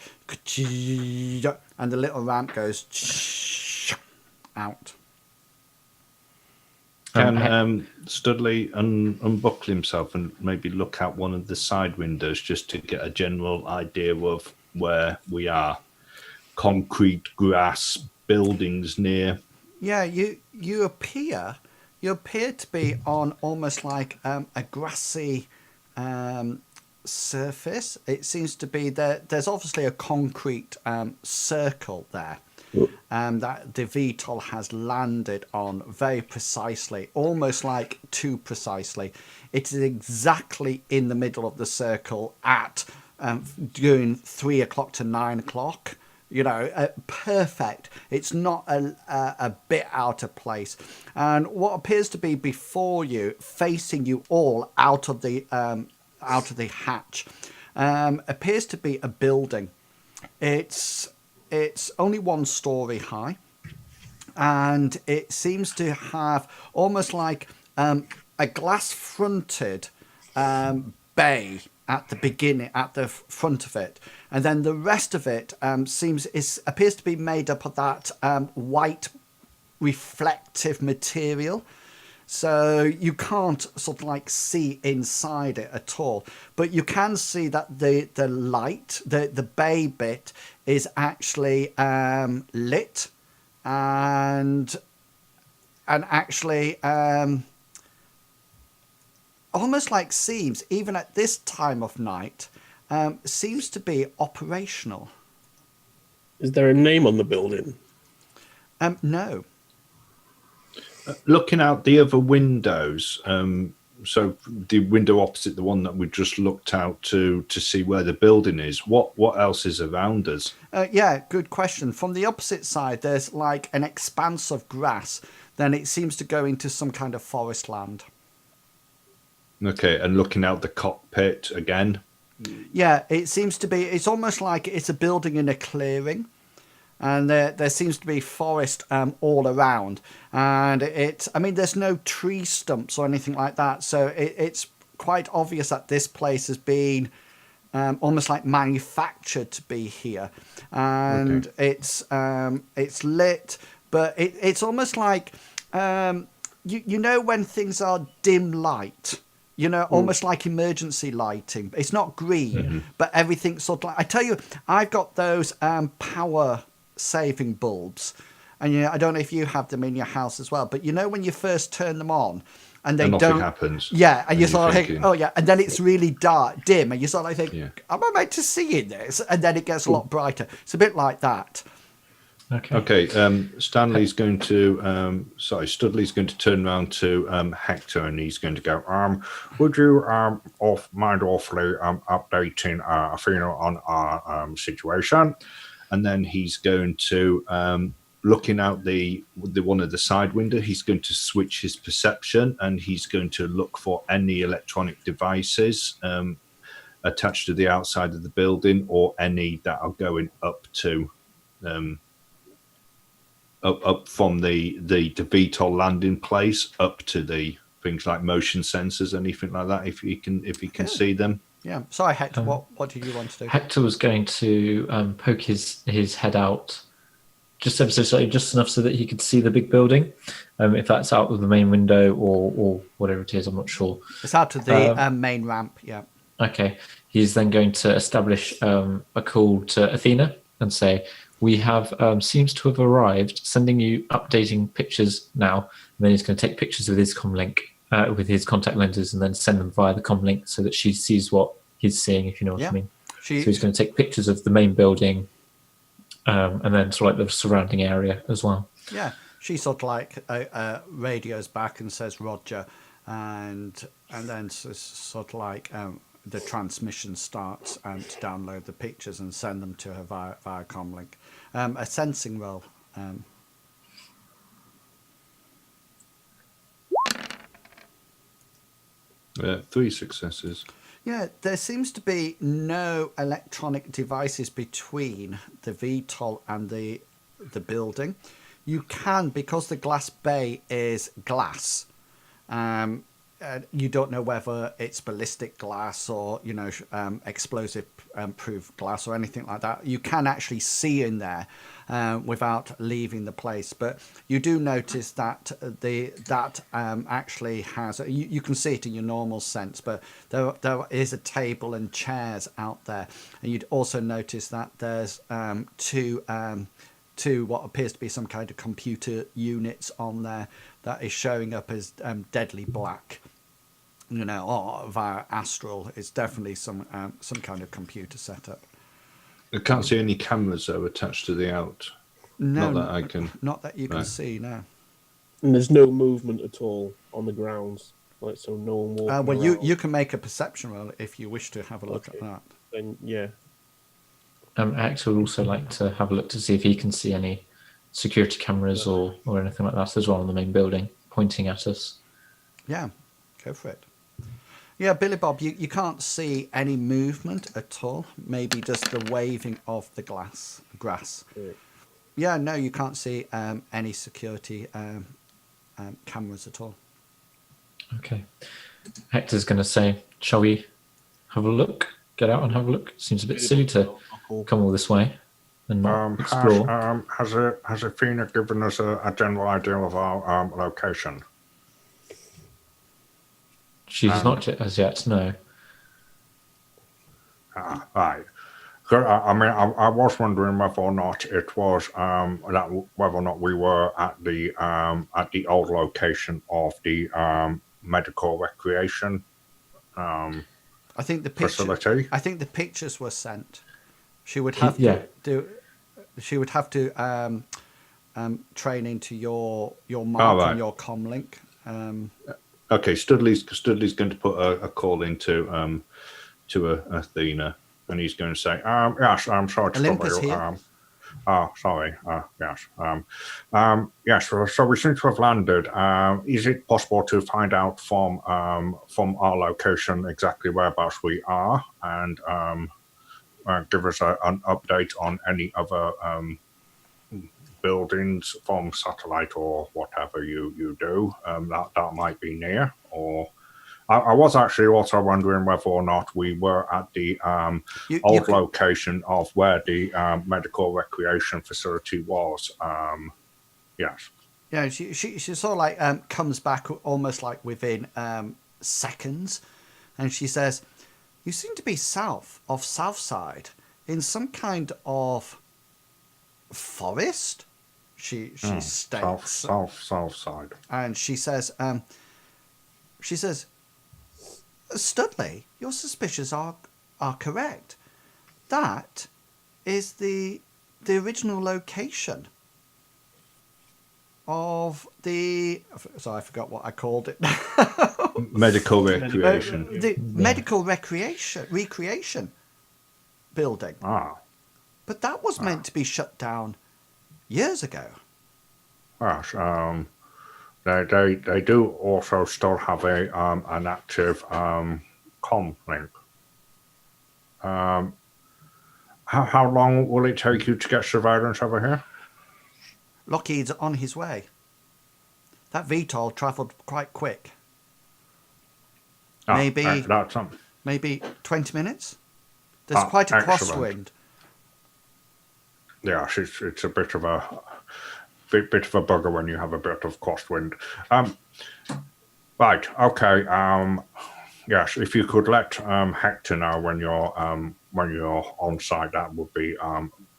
and the little ramp goes out. Can Studley unbuckle himself and maybe look out one of the side windows just to get a general idea of where we are. Concrete, grass, buildings near. Yeah, you appear to be on almost like a grassy surface. It seems to be there's obviously a concrete circle there that the VTOL has landed on very precisely, almost like too precisely. It is exactly in the middle of the circle at during 3 o'clock to 9 o'clock. You know, perfect. It's not a bit out of place. And what appears to be before you, facing you all out of the hatch, appears to be a building. It's only 1 story high, and it seems to have almost like a glass-fronted bay at the beginning, at the front of it, and then the rest of it appears to be made up of that white reflective material. So you can't sort of like see inside it at all, but you can see that the light, the bay bit, is actually lit, and actually almost like seems, even at this time of night, seems to be operational. Is there a name on the building? No. Looking out the other windows, so the window opposite the one that we just looked out to see where the building is, what else is around us? Yeah, good question. From the opposite side, there's like an expanse of grass. Then it seems to go into some kind of forest land. Okay, and looking out the cockpit again. Yeah, it seems to be. It's almost like it's a building in a clearing, and there seems to be forest all around. And there's no tree stumps or anything like that, so it's quite obvious that this place has been almost like manufactured to be here, and Okay. it's lit, but it's almost like you know when things are dim light. You know, almost like emergency lighting. It's not green, but everything's sort of like... I tell you, I've got those power-saving bulbs. And, you know, I don't know if you have them in your house as well. But, you know, when you first turn them on and they nothing don't... happens. Yeah, and you sort of think, thinking, oh, yeah. And then it's really dark, dim. And you sort of think, Yeah. am I meant to see in this? And then it gets a lot brighter. It's a bit like that. Okay, Studley's going to turn around to Hector, and he's going to go, would you mind awfully updating Athena on our situation? And then he's going to, looking out the one of the side window, he's going to switch his perception, and he's going to look for any electronic devices attached to the outside of the building, or any that are going up to... Up from the VTOL landing place up to the things like motion sensors, anything like that, if he can see them. Yeah. Sorry, Hector, what do you want to do? Hector was going to poke his head out just ever so slightly, just enough so that he could see the big building. If that's out of the main window or whatever it is, I'm not sure. It's out of the main ramp, yeah. Okay. He's then going to establish a call to Athena and say, we have seems to have arrived, sending you updating pictures now. And then he's going to take pictures with his comlink, with his contact lenses, and then send them via the comlink so that she sees what he's seeing, if you know what I mean. So he's going to take pictures of the main building, and then sort of like the surrounding area as well. Yeah, she sort of like radios back and says Roger, and then sort of like the transmission starts to download the pictures and send them to her via comlink. A sensing roll. 3 successes. Yeah, there seems to be no electronic devices between the VTOL and the building. You can, because the glass bay is glass, you don't know whether it's ballistic glass or explosive proof glass or anything like that. You can actually see in there without leaving the place, but you do notice that actually has you can see it in your normal sense, but there is a table and chairs out there, and you'd also notice that there's two what appears to be some kind of computer units on there that is showing up as deadly black. Or via astral. It's definitely some kind of computer setup. I can't see any cameras though attached to the out. No, not that I can. Not that you can Right. see. No. And there's no movement at all on the grounds, like so no one walking Well, around. you can make a perception roll if you wish to have a look Okay. at that. Then yeah. Hector would also like to have a look to see if he can see any security cameras or anything like that as well in the main building pointing at us. Yeah, go for it. Yeah, Billy Bob, you can't see any movement at all. Maybe just the waving of the grass. Yeah. Yeah, no, you can't see any security cameras at all. Okay. Hector's going to say, shall we have a look? Get out and have a look? Seems a bit silly to come all this way and not explore. Has Athena given us a general idea of our location? She's not as yet, no. Right. I was wondering whether or not it was whether or not we were at the old location of the medical recreation I think the facility. I think the pictures were sent. She would have Yeah. to do. She would have to train into your mark right. on your comm link. Okay, Studley's going to put a call into Athena, and he's going to say, yes, I'm sorry to trouble Olympus you. here. Sorry. Yes. Yes. So we seem to have landed. Is it possible to find out from our location exactly whereabouts we are, and give us an update on any other buildings from satellite or whatever you do that might be near? Or I was actually also wondering whether or not we were at the old location of where the medical recreation facility was. Yes. Yeah, she sort of like comes back almost like within seconds, and she says, "You seem to be south of Southside in some kind of forest." She states south side, and she says, "Studley, your suspicions are correct. That is the original location of the." So I forgot what I called it. medical recreation. Medical recreation building. But that was meant to be shut down years ago. Yes. They do also still have an active comm link. How long will it take you to get surveillance over here? Lockheed's on his way. That VTOL travelled quite quick. Maybe 20 minutes. There's quite a crosswind. Yeah, it's a bit of a bugger when you have a bit of crosswind. Right. Okay. Yes. If you could let Hector know when you're on site, that would be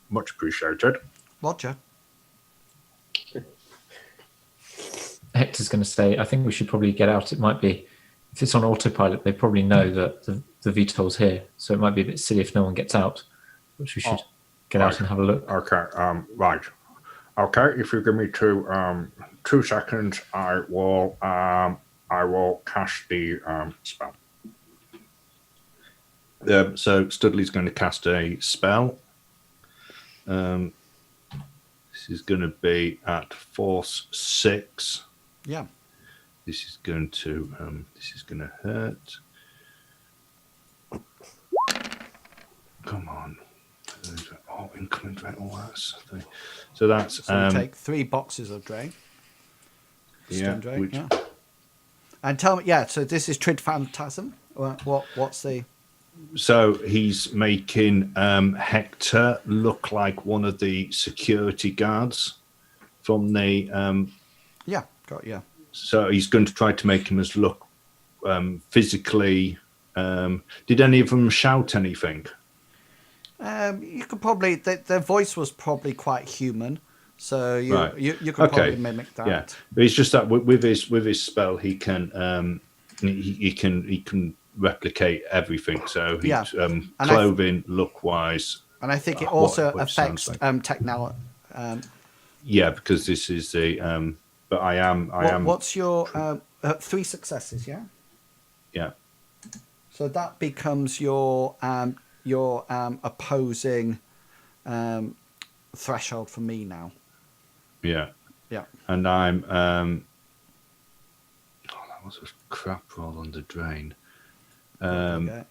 much appreciated. Roger. Hector's going to say, I think we should probably get out. It might be, if it's on autopilot, they probably know that the VTOL's here. So it might be a bit silly if no one gets out, which we should get out and have a look. Okay. Right. Okay. If you give me 2 seconds, I will cast the spell. So Studley's going to cast a spell. This is going to be at force 6. Yeah. This is going to hurt. Come on. Incoming drain. All that stuff. So that's So we take 3 boxes of drain. yeah, Drain, yeah. And tell me, yeah. So this is Trid Phantasm. What's the? So he's making Hector look like one of the security guards from the. Yeah, got you. So he's going to try to make him as look physically. Did any of them shout anything? You could probably their voice was probably quite human, so Right. you could probably mimic that. Yeah, but it's just that with his spell he can he can replicate everything. So he's clothing, look wise, and I think it also what it affects sounds technology. Yeah, because this is the. But I am. What's your 3 successes? Yeah. Yeah. So that becomes your opposing threshold for me now. Yeah. Yeah. And I'm. Oh, that was a crap roll on the drain. Okay.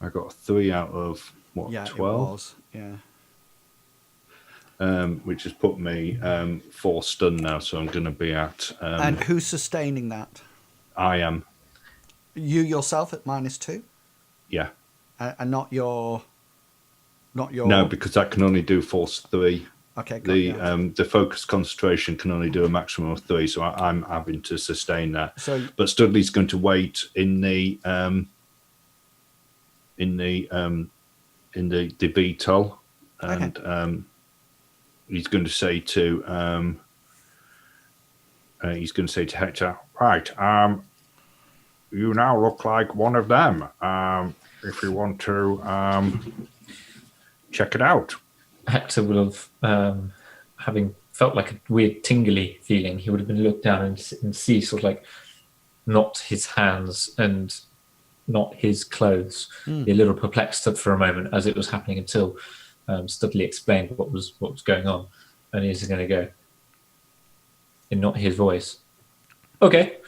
I got a 3 out of what? Yeah, 12. it was. Yeah. Which has put me 4 stun now, so I'm going to be at. And who's sustaining that? I am. You yourself at -2, Yeah. and not your. No, because that can only do force 3. Okay. Got you. The focus concentration can only do a maximum of 3, so I'm having to sustain that. So, but Studley's going to wait in the VTOL, and he's going to say to Hector, right, you now look like one of them. If you want to check it out. Hector would have, having felt like a weird tingly feeling, he would have been looked down and see sort of like not his hands and not his clothes. Be a little perplexed for a moment as it was happening until Studley explained what was going on, and he's going to go in not his voice. Okay,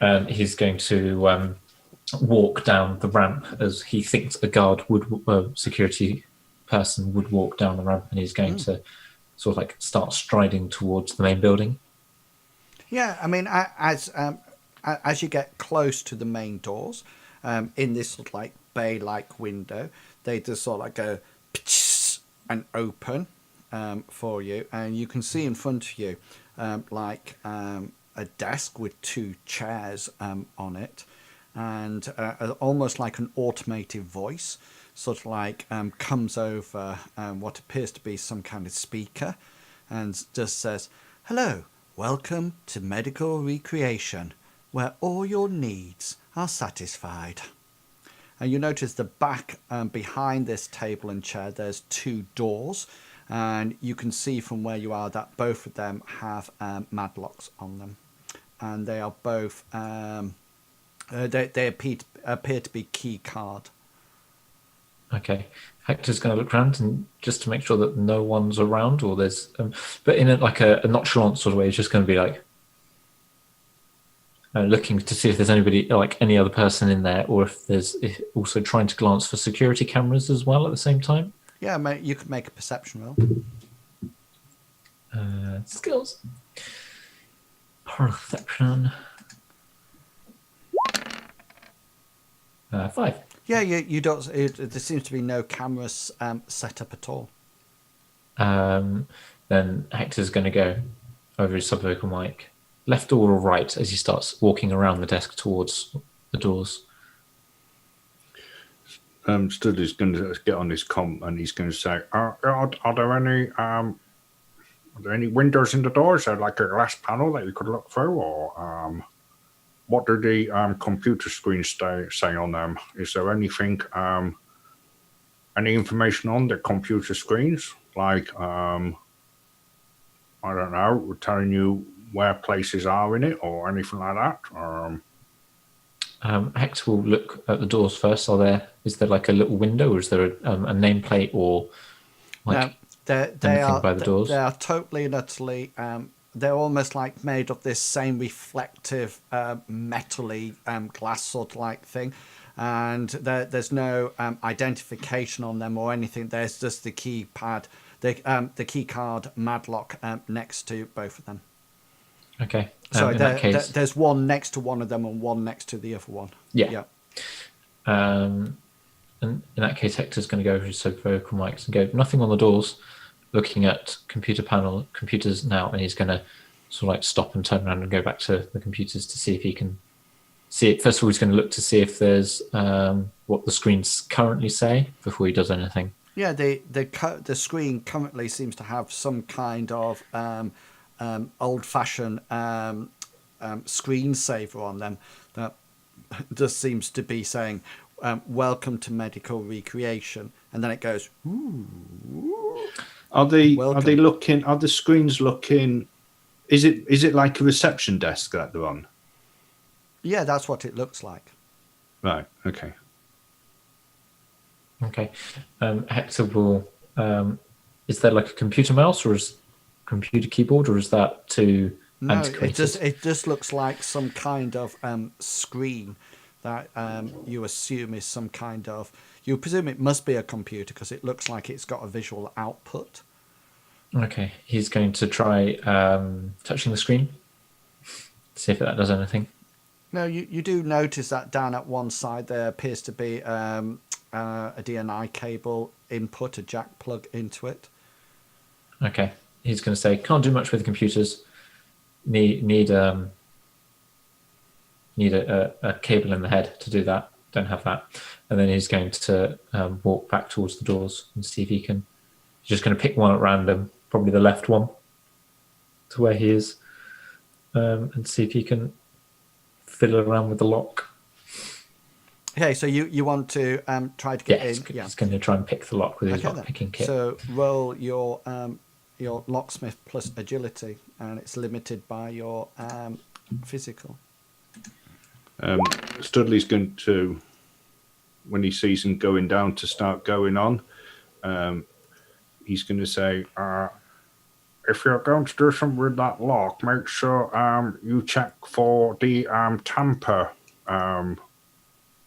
and he's going to walk down the ramp as he thinks a guard would, security person would walk down the ramp, and he's going to sort of like start striding towards the main building. Yeah, I mean, as you get close to the main doors, in this sort of like bay-like window, they just sort of like go and open for you, and you can see in front of you like a desk with 2 chairs on it, and almost like an automated voice sort of like comes over what appears to be some kind of speaker and just says, "Hello, welcome to Medical Recreation, where all your needs are satisfied." And you notice the back behind this table and chair, there's 2 doors, and you can see from where you are that both of them have madlocks on them, and they are both they appear to be key card. Okay, Hector's going to look around and just to make sure that no one's around, or there's, but in a nonchalant sort of way, it's just going to be like looking to see if there's anybody, like any other person in there, or if there's also trying to glance for security cameras as well at the same time. Yeah, mate, you could make a perception roll. Skills. Perception. 5. Yeah, you don't. There seems to be no cameras set up at all. Then Hector's going to go over his subvocal mic, left or right, as he starts walking around the desk towards the doors. Studley's going to get on his comm and he's going to say, are there any windows in the doors, or like a glass panel that you could look through, or what do the computer screens say on them? Is there anything, any information on the computer screens, like I don't know, telling you where places are in it or anything like that? Hector will look at the doors first. Is there like a little window, or is there a nameplate, or like anything by the doors? They are totally and utterly. They're almost like made of this same reflective, metally glass sort of like thing, and there's no identification on them or anything. There's just the keypad, the key card madlock next to both of them. Okay. Sorry, in that case, there's one next to one of them and one next to the other one. yeah. And in that case, Hector's going to go so vocal mics and go nothing on the doors, looking at computers now, and he's going to sort of like stop and turn around and go back to the computers to see if he can see it. First of all, he's going to look to see if there's what the screens currently say before he does anything. Yeah, the screen currently seems to have some kind of old-fashioned screensaver on them that just seems to be saying, "Welcome to medical recreation," and then it goes, "Ooh." Are they Welcome. looking? Are the screens looking? Is it like a reception desk that they're on? Yeah, that's what it looks like. Right. Okay. Okay. Hector will. Is there like a computer mouse or is computer keyboard, or is that too No, antiquated? it just looks like some kind of screen that you assume is some kind of. You presume it must be a computer because it looks like it's got a visual output. Okay. He's going to try touching the screen. See if that does anything. No, you do notice that down at one side there appears to be a DNI cable input, a jack plug into it. Okay. He's going to say, can't do much with computers. Need a cable in the head to do that. Don't have that. And then he's going to walk back towards the doors and see if he can. He's just going to pick one at random, probably the left one, to where he is, and see if he can fiddle around with the lock. Okay, so you want to try to get in. Yeah, He's going to try and pick the lock with his okay, lock picking kit. So roll your locksmith plus agility, and it's limited by your physical. Studley's going to, when he sees him going down to start going on, he's going to say, if you're going to do something with that lock, make sure you check for the tamper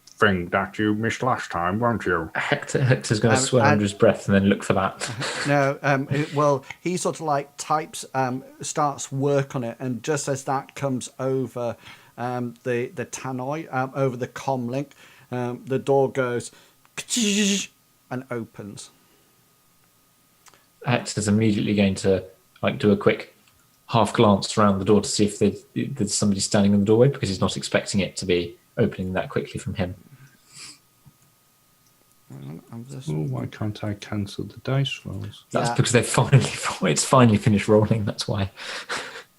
thing that you missed last time, won't you? Hector's going to swear under his breath and then look for that. No, well, he sort of like types, starts work on it, and just as that comes over the tannoy, over the comm link, the door goes and opens. Hector's immediately going to like do a quick half glance around the door to see if there's somebody standing in the doorway, because he's not expecting it to be opening that quickly from him. Why can't I cancel the dice rolls? That's because it's finally finished rolling. That's why.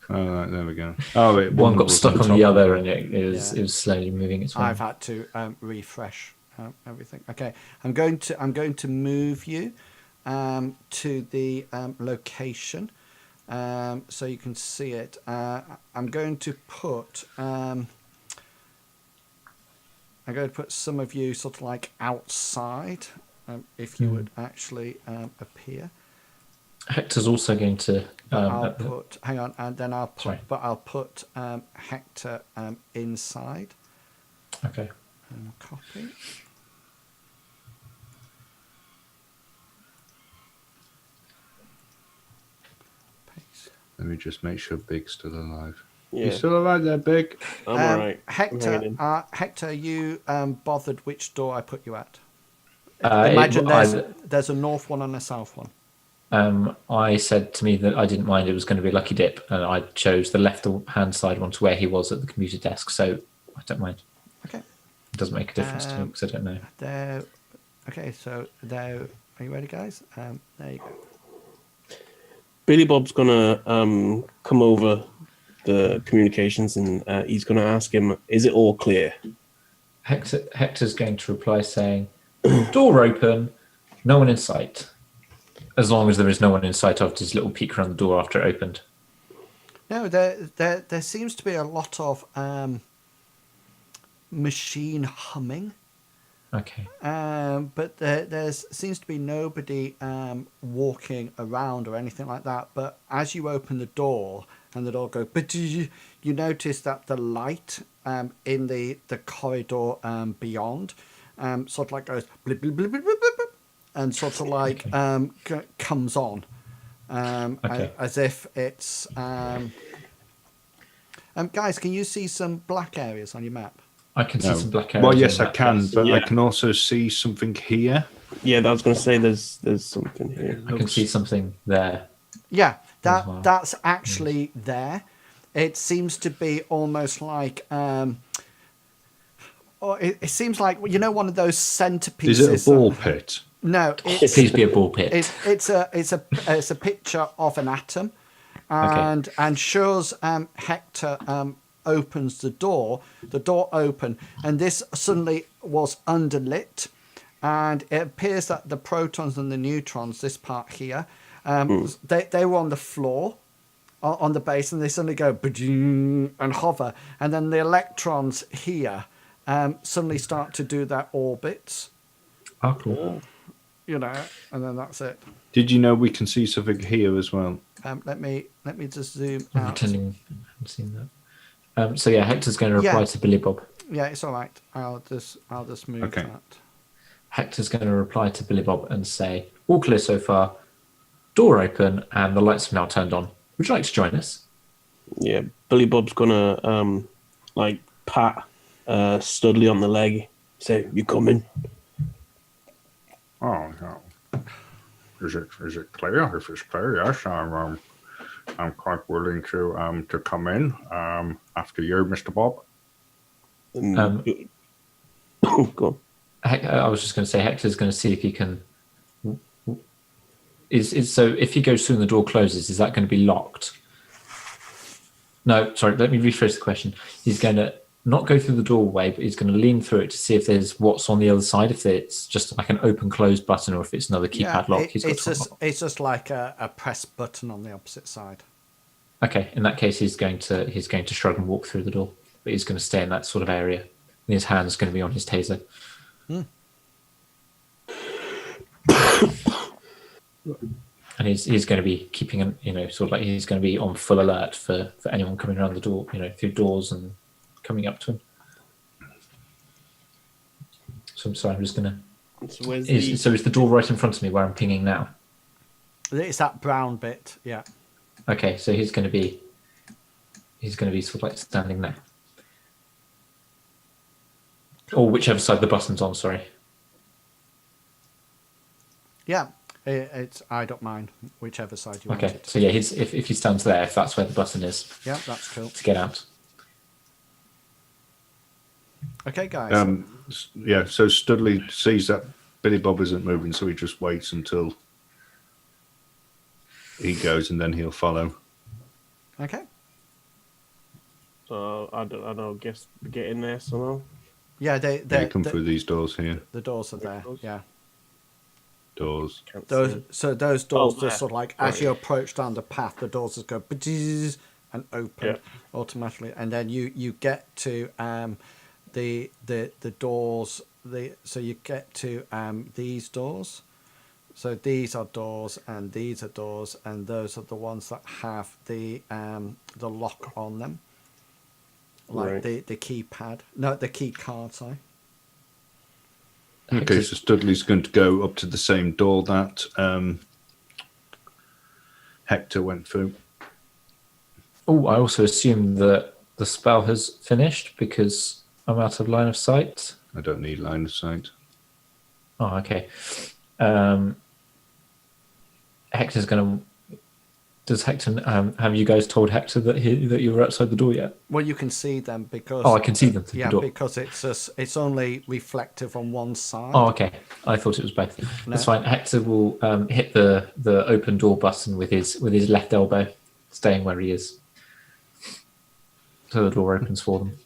All right, there we go. Oh, One got was stuck on top the of other, and it was slowly moving its way. I've had to refresh everything. Okay, I'm going to move you to the location so you can see it. I'm going to put some of you sort of like outside, if you would actually appear. Hector's also going to. Hang on, and then I'll put Hector inside. Okay. And copy. Paste. Let me just make sure Big's still alive. Yeah. You still alive there, Big? I'm all right. Hector, you bothered which door I put you at? Imagine there's a north one and a south one. I said to me that I didn't mind, it was going to be a lucky dip, and I chose the left-hand side one to where he was at the computer desk, so I don't mind. Okay. It doesn't make a difference to me because I don't know. Okay, so there. Are you ready, guys? There you go. Billy Bob's gonna come over the communications, and he's gonna ask him, "Is it all clear?" Hector's going to reply saying, "Door open, no one in sight." As long as there is no one in sight, I'll just little peek around the door after it opened. No, there seems to be a lot of machine humming. Okay. But there seems to be nobody walking around or anything like that. But as you open the door and the door goes, but you notice that the light in the corridor beyond sort of like goes blip, blip, blip, blip, blip, blip, and sort of like comes on as if it's Guys, can you see some black areas on your map? I can see No. some black areas. Well, yes, on I that can, place. but I Yeah. can also see something here. Yeah, I was going to say there's something here. I can see something there. Yeah, As well. that's actually there. It seems to be almost like it seems like one of those centerpieces. Is it a ball pit? No, it's Please be a ball pit. it's a picture of an atom, and shows Hector opens the door open, and this suddenly was underlit, and it appears that the protons and the neutrons, this part here, they were on the floor, on the base, and they suddenly go and hover, and then the electrons here suddenly start to do their orbits, Oh, cool. and then that's it. Did you know we can see something here as well? Let me just zoom I'm out. pretending I haven't seen that. So yeah, Hector's going to reply to Billy Bob. Yeah, it's all right. I'll just move Okay. that. Hector's going to reply to Billy Bob and say, "All clear so far. Door open, and the lights have now turned on. Would you like to join us?" Yeah, Billy Bob's gonna pat Studley on the leg. Say, "You coming?" Oh, no. Is it clear? If it's clear, yes, I'm quite willing to come in. After you, Mr. Bob. Go on. I was just going to say, Hector's going to see if he can. So if he goes through and the door closes, is that going to be locked? No, sorry. Let me rephrase the question. He's going to not go through the doorway, but he's going to lean through it to see if there's what's on the other side. If it's just like an open-close button, or if it's another keypad lock. It's just like a press button on the opposite side. Okay, in that case, he's going to shrug and walk through the door, but he's going to stay in that sort of area. And his hand's going to be on his taser. And he's going to be keeping sort of like he's going to be on full alert for anyone coming around the door, through doors and coming up to him. So I'm sorry, I'm just going So to. Is the door right in front of me where I'm pinging now? It's that brown bit, yeah. Okay, so he's going to be sort of like standing there, or whichever side the button's on. Sorry. Yeah, it's I don't mind whichever side you want Okay, it. so yeah, if he stands there, if that's where the button is Yeah, that's cool. to get out. Okay, guys. Yeah, so Studley sees that Billy Bob isn't moving, so he just waits until he goes, and then he'll follow. Okay. So I don't guess get in there somehow. Yeah, They come through these doors here. the doors are there. Doors? Yeah. Doors. Can't Those doors there. just sort of like as you approach down the path, the doors just go and open automatically, and then you get to the doors. So you get to these doors. So these are doors, and these are doors, and those are the ones that have the lock on them, like Right. the keypad. No, the key card. Sorry. Okay, so Studley's going to go up to the same door that Hector went through. Oh, I also assume that the spell has finished because I'm out of line of sight. I don't need line of sight. Oh, okay. Hector's going to. Does Hector have you guys told Hector that you were outside the door yet? Well, you can see them because. Oh, I can see them through Yeah, the door. because it's only reflective on one side. Oh, okay. I thought it was both. No. That's fine. Hector will hit the open door button with his left elbow, staying where he is. So the door opens for them.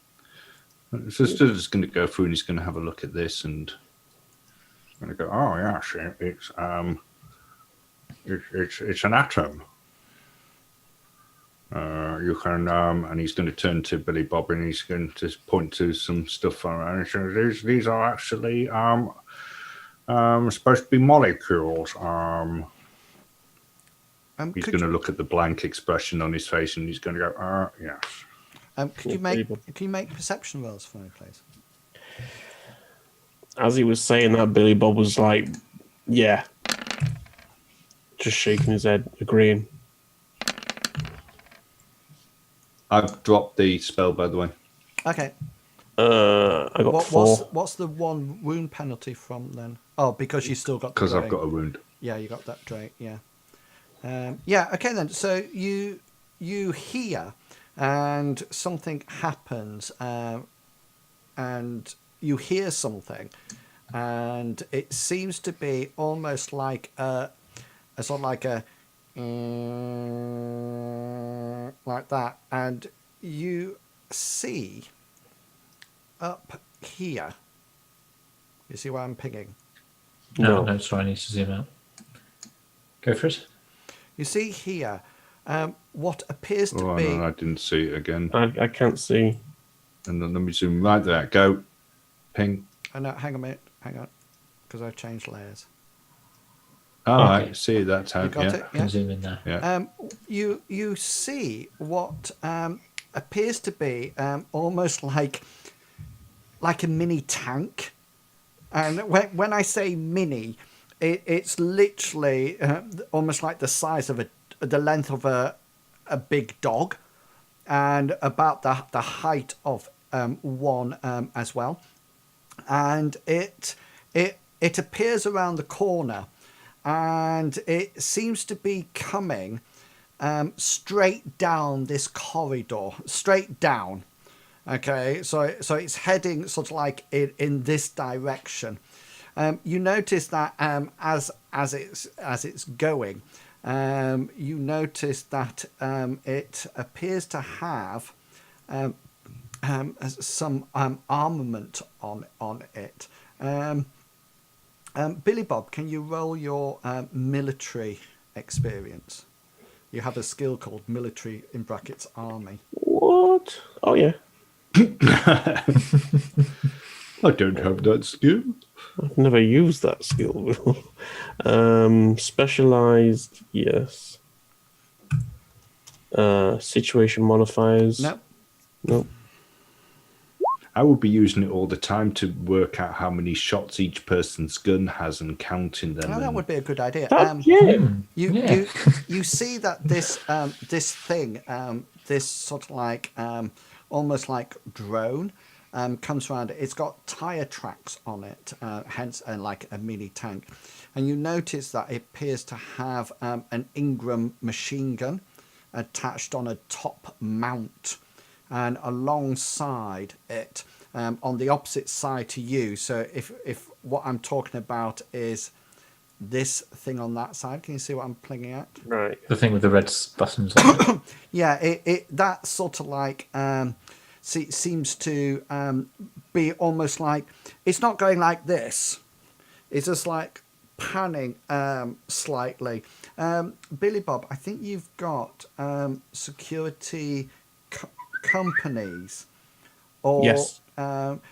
So Studley's going to go through and he's going to have a look at this and going to go, oh yes, it's an atom. You can, and he's going to turn to Billy Bob and he's going to point to some stuff around. So these are actually supposed to be molecules. He's going to look at the blank expression on his face and he's going to go, yes. Can you make perception rolls for me, please? As he was saying that, Billy Bob was like, "Yeah," just shaking his head, agreeing. I've dropped the spell, by the way. Okay. I got 4. What's the 1 wound penalty from then? Oh, because you still got the Because I've drain. got a wound. Yeah, you got that drain. Yeah. Yeah. Okay then. So you hear, and something happens, and you hear something, and it seems to be almost like a sort of like a like that, and you see up here. You see where I'm pinging? No, sorry, I need to zoom out. Go for it. You see here what appears to Oh, be. no, I didn't see it again. I can't see. And then let me zoom right there. Go. Ping. Oh, no, hang on a minute. Hang on. Because I've changed layers. All Okay. right. See that time. You got Yeah. it? I can zoom in there. Yeah. You see what appears to be almost like a mini tank. And when I say mini, it's literally almost like the size of the length of a big dog, and about the height of one as well. And it appears around the corner, and it seems to be coming straight down this corridor, straight down. Okay, so it's heading sort of like in this direction. You notice that as it's going, you notice that it appears to have some armament on it. Billy Bob, can you roll your military experience? You have a skill called military in brackets army. What? Oh yeah. I don't have that skill. I've never used that skill before. Specialized, yes. Situation modifiers. No. Nope. I would be using it all the time to work out how many shots each person's gun has and counting them. Oh, that would be a good idea. You see that this this thing, this sort of like almost like drone, comes around. It's got tire tracks on it, hence like a mini tank. And you notice that it appears to have an Ingram machine gun attached on a top mount, and alongside it, on the opposite side to you. So if what I'm talking about is this thing on that side, can you see what I'm playing at? Right. The thing with the red buttons on it. Yeah, it that sort of like seems to be almost like, it's not going like this. It's just like panning slightly. Billy Bob, I think you've got security companies. Or, Yes.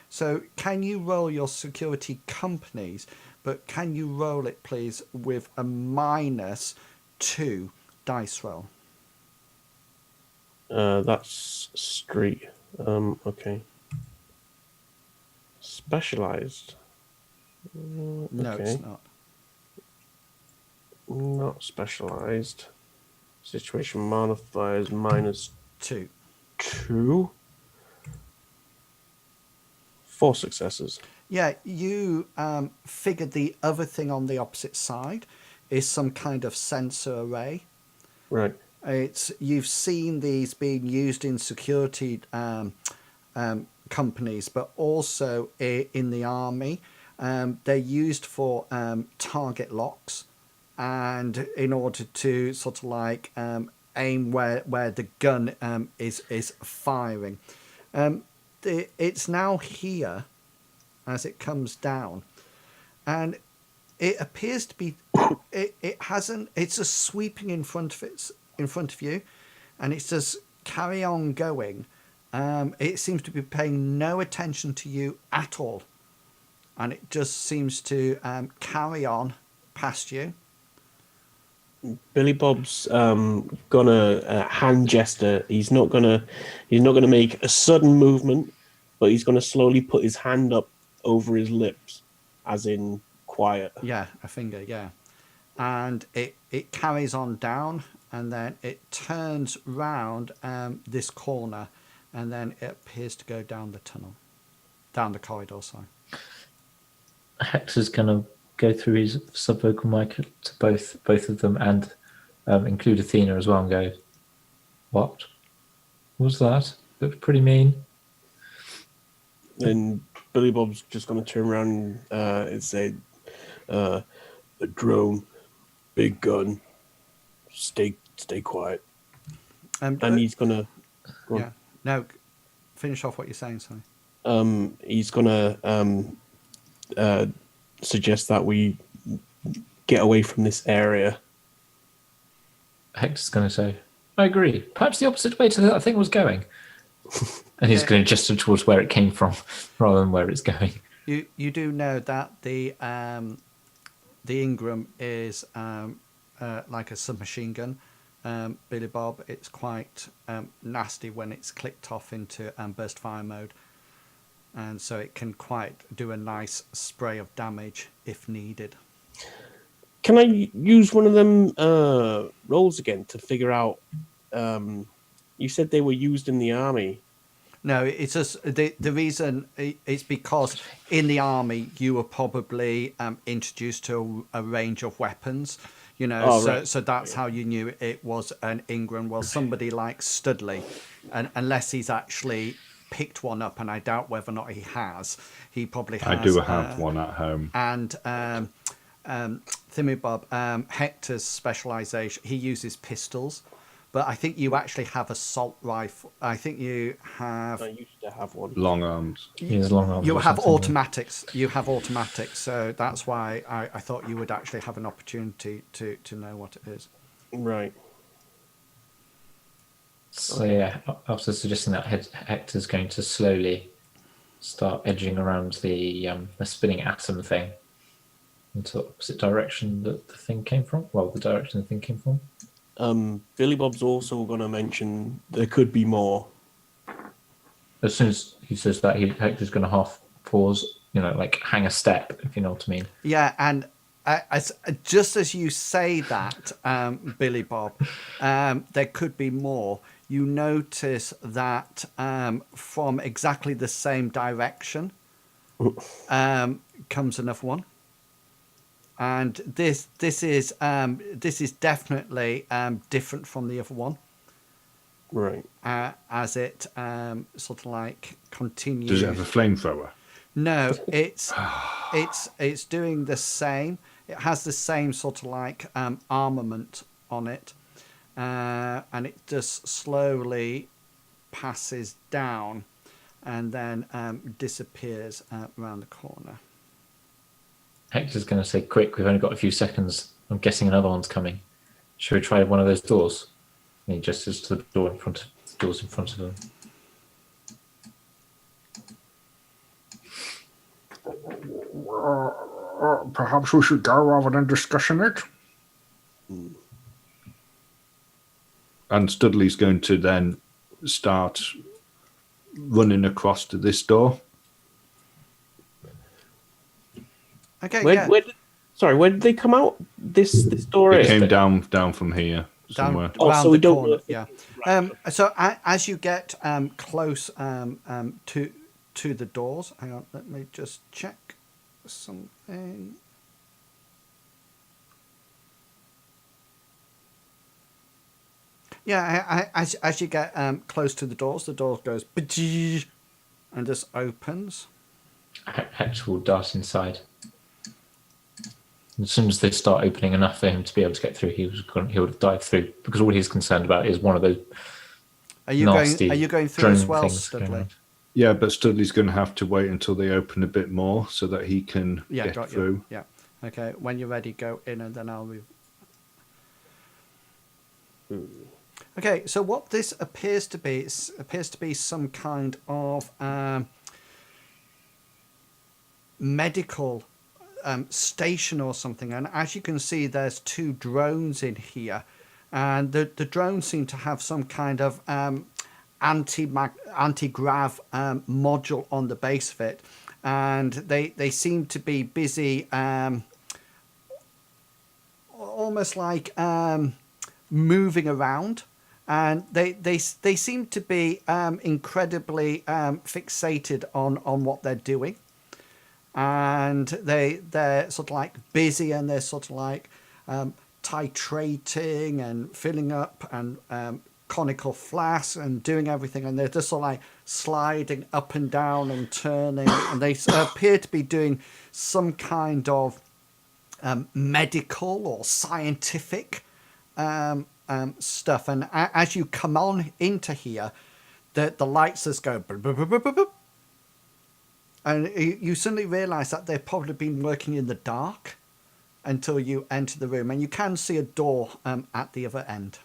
So can you roll your security companies, but can you roll it, please, with a -2 dice roll? That's street. Okay. Specialized. No, okay. it's not. Not specialized. Situation modifiers -2. 2. 4 successes. Yeah, you figured the other thing on the opposite side is some kind of sensor array. Right. You've seen these being used in security companies, but also in the army. They're used for target locks, and in order to sort of like aim where the gun is firing. It's now here as it comes down, and it appears to be it's just sweeping in front of you, and it's just carry on going. It seems to be paying no attention to you at all, and it just seems to carry on past you. Billy Bob's gonna hand gesture. He's not gonna make a sudden movement, but he's gonna slowly put his hand up over his lips, as in quiet. Yeah, a finger. Yeah, and it carries on down, and then it turns round this corner, and then it appears to go down the corridor. Sorry. Hector's going to go through his subvocal mic to both of them and include Athena as well and go, "What was that? Looked pretty mean." And Billy Bob's just going to turn around and say, "A drone, big gun. Stay quiet." And he's going to... Yeah. No, finish off what you're saying, sorry. He's going to suggest that we get away from this area. Hector's going to say, "I agree. Perhaps the opposite way to that thing was going." And he's going to gesture towards where it came from rather than where it's going. You do know that the Ingram is like a submachine gun, Billy Bob. It's quite nasty when it's clicked off into burst fire mode, and so it can quite do a nice spray of damage if needed. Can I use one of them rolls again to figure out? You said they were used in the army. No, it's just the reason it's because in the army you were probably introduced to a range of weapons, you know. Oh, so right. so that's how you knew it was an Ingram. Well, somebody like Studley, and unless he's actually picked one up, and I doubt whether or not he has, he probably has. I do have one at home. And Thimmy Bob, Hector's specialization, he uses pistols. But I think you actually have assault rifle. I think you have. I used to have one. Long arms. He has long arms You or have something. automatics. You have automatics. So that's why I thought you would actually have an opportunity to know what it is. Right. So yeah, after suggesting that, Hector's going to slowly start edging around the spinning atom thing into the opposite direction that the thing came from. Well, the direction the thing came from. Billy Bob's also going to mention there could be more. As soon as he says that, Hector's going to half pause, like hang a step, if you know what I mean. Yeah, and just as you say that, Billy Bob, there could be more. You notice that from exactly the same direction comes another one. And this is definitely different from the other one. Right. As it sort of like continues. Does it have a flamethrower? No, it's doing the same. It has the same sort of like armament on it, and it just slowly passes down, and then disappears around the corner. Hector's going to say, "Quick, we've only got a few seconds. I'm guessing another one's coming. Should we try one of those doors?" And he gestures to the doors in front of them. Perhaps we should go rather than discussing it. And Studley's going to then start running across to this door. Okay, Where did they come out? This door It is. came down from here somewhere. down Oh, round so we the don't corner. know if Yeah. it's So as you get close to the doors, hang on, let me just check something. Yeah, as you get close to the door goes and just opens. Hector will dart inside. As soon as they start opening enough for him to be able to get through, he would dive through, because all he's concerned about is one of those nasty Are you going through drone as well, things going Studley? around. Yeah, but Studley's going to have to wait until they open a bit more so that he can Yeah, get got through. you. Yeah. Okay, when you're ready, go in, and then I'll move. Okay, so what this appears to be some kind of medical station or something. And as you can see, there's 2 drones in here, and the drones seem to have some kind of anti-grav module on the base of it, and they seem to be busy almost like moving around, and they seem to be incredibly fixated on what they're doing, and they're sort of like busy, and they're sort of like titrating and filling up and conical flasks and doing everything, and they're just sort of like sliding up and down and turning, and they appear to be doing some kind of medical or scientific stuff. And as you come on into here, the lights just go boop, boop, boop, boop, boop, boop. And you suddenly realise that they've probably been working in the dark until you enter the room, and you can see a door at the other end.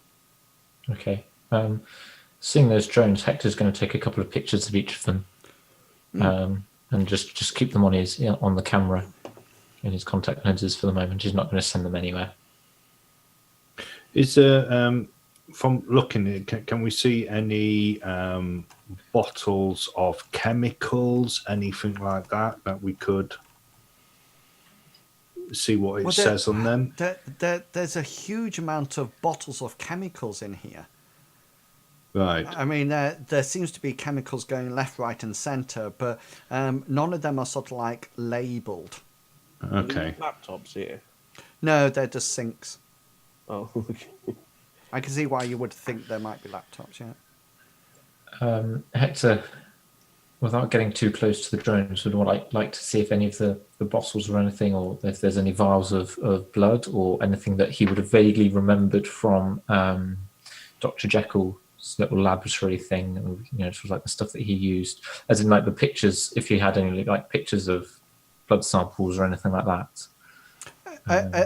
Okay. Seeing those drones, Hector's going to take a couple of pictures of each of them, and just keep them on the camera in his contact lenses for the moment. He's not going to send them anywhere. Is there, from looking at it, can we see any bottles of chemicals, anything like that we could see what it says on them? There's a huge amount of bottles of chemicals in here. Right. I mean, there seems to be chemicals going left, right, and centre, but none of them are sort of like labelled. Okay. Laptops here. No, they're just sinks. Oh, okay. I can see why you would think there might be laptops, yeah. Hector, without getting too close to the drones, would like to see if any of the bottles or anything, or if there's any vials of blood or anything that he would have vaguely remembered from Dr. Jekyll's little laboratory thing, sort of like the stuff that he used, as in like the pictures, if he had any like pictures of blood samples or anything like that.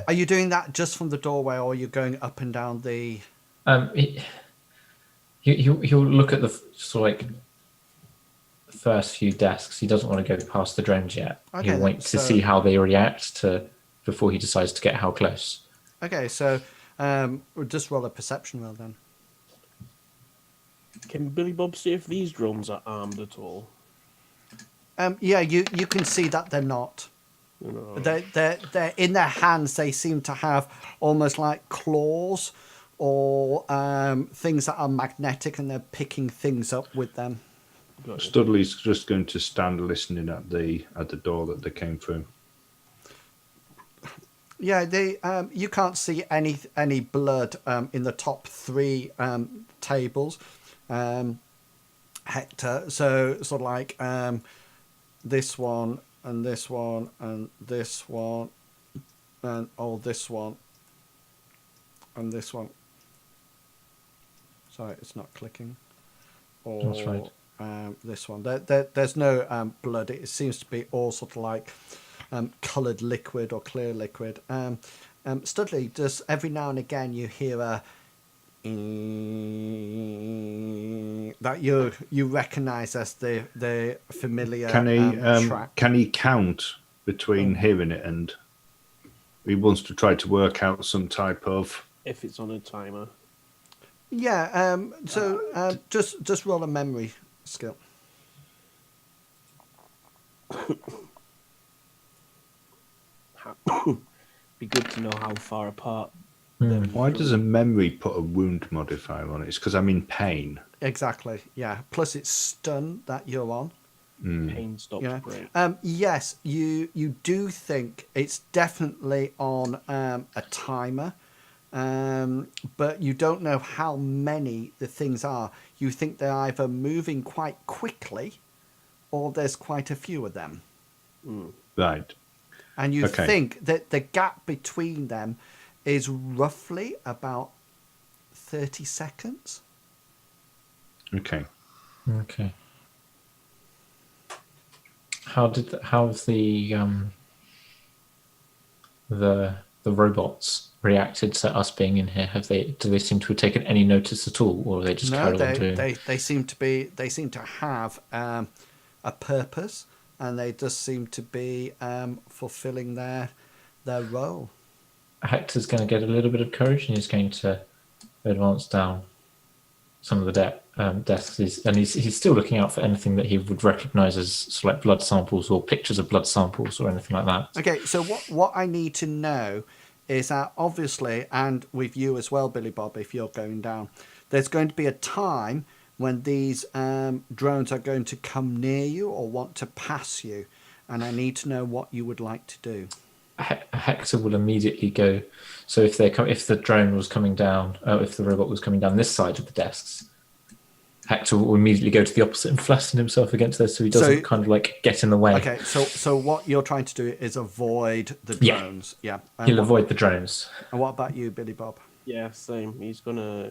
Are you doing that just from the doorway, or are you going up and down the... He'll look at the sort of like the first few desks. He doesn't want to go past the drones yet. Okay, He'll wait to see how they react before he decides to get how close. Okay, so we'll just roll a perception roll then. Can Billy Bob see if these drones are armed at all? Yeah, you can see that they're not. No. They're in their hands. They seem to have almost like claws or things that are magnetic, and they're picking things up with them. Studley's just going to stand listening at the door that they came through. Yeah, you can't see any blood in the top three tables, Hector. So sort of like this one and this one and this one and this one and this one. Sorry, it's not clicking. Or, that's right. This one. There's no blood. It seems to be all sort of like coloured liquid or clear liquid. Studley, just every now and again you hear a that you recognise as the familiar track. Can he count between hearing it and he wants to try to work out some type of... If it's on a timer. Yeah, just roll a memory skill. Be good to know how far apart. Why does a memory put a wound modifier on it? It's because I'm in pain. Exactly, yeah. Plus it's stun that you're on. Pain stops brain. Yes, you do think it's definitely on a timer, but you don't know how many the things are. You think they're either moving quite quickly or there's quite a few of them. Right. And you think that the gap between them is roughly about 30 seconds. Okay. How's the robots reacted to us being in here? Do they seem to have taken any notice at all, or are they just carried on doing? They seem to have a purpose, and they just seem to be fulfilling their role. Hector's going to get a little bit of courage, and he's going to advance down some of the desks, and he's still looking out for anything that he would recognise as sort of like blood samples or pictures of blood samples or anything like that. Okay, so what I need to know is that obviously, and with you as well, Billy Bob, if you're going down, there's going to be a time when these drones are going to come near you or want to pass you, and I need to know what you would like to do. Hector will immediately go. So if the drone was coming down, if the robot was coming down this side of the desks, Hector will immediately go to the opposite and flatten himself against this, so he doesn't kind of like get in the way. Okay, so what you're trying to do is avoid the drones. Yeah. He'll avoid the drones. And what about you, Billy Bob? Yeah, same. He's gonna,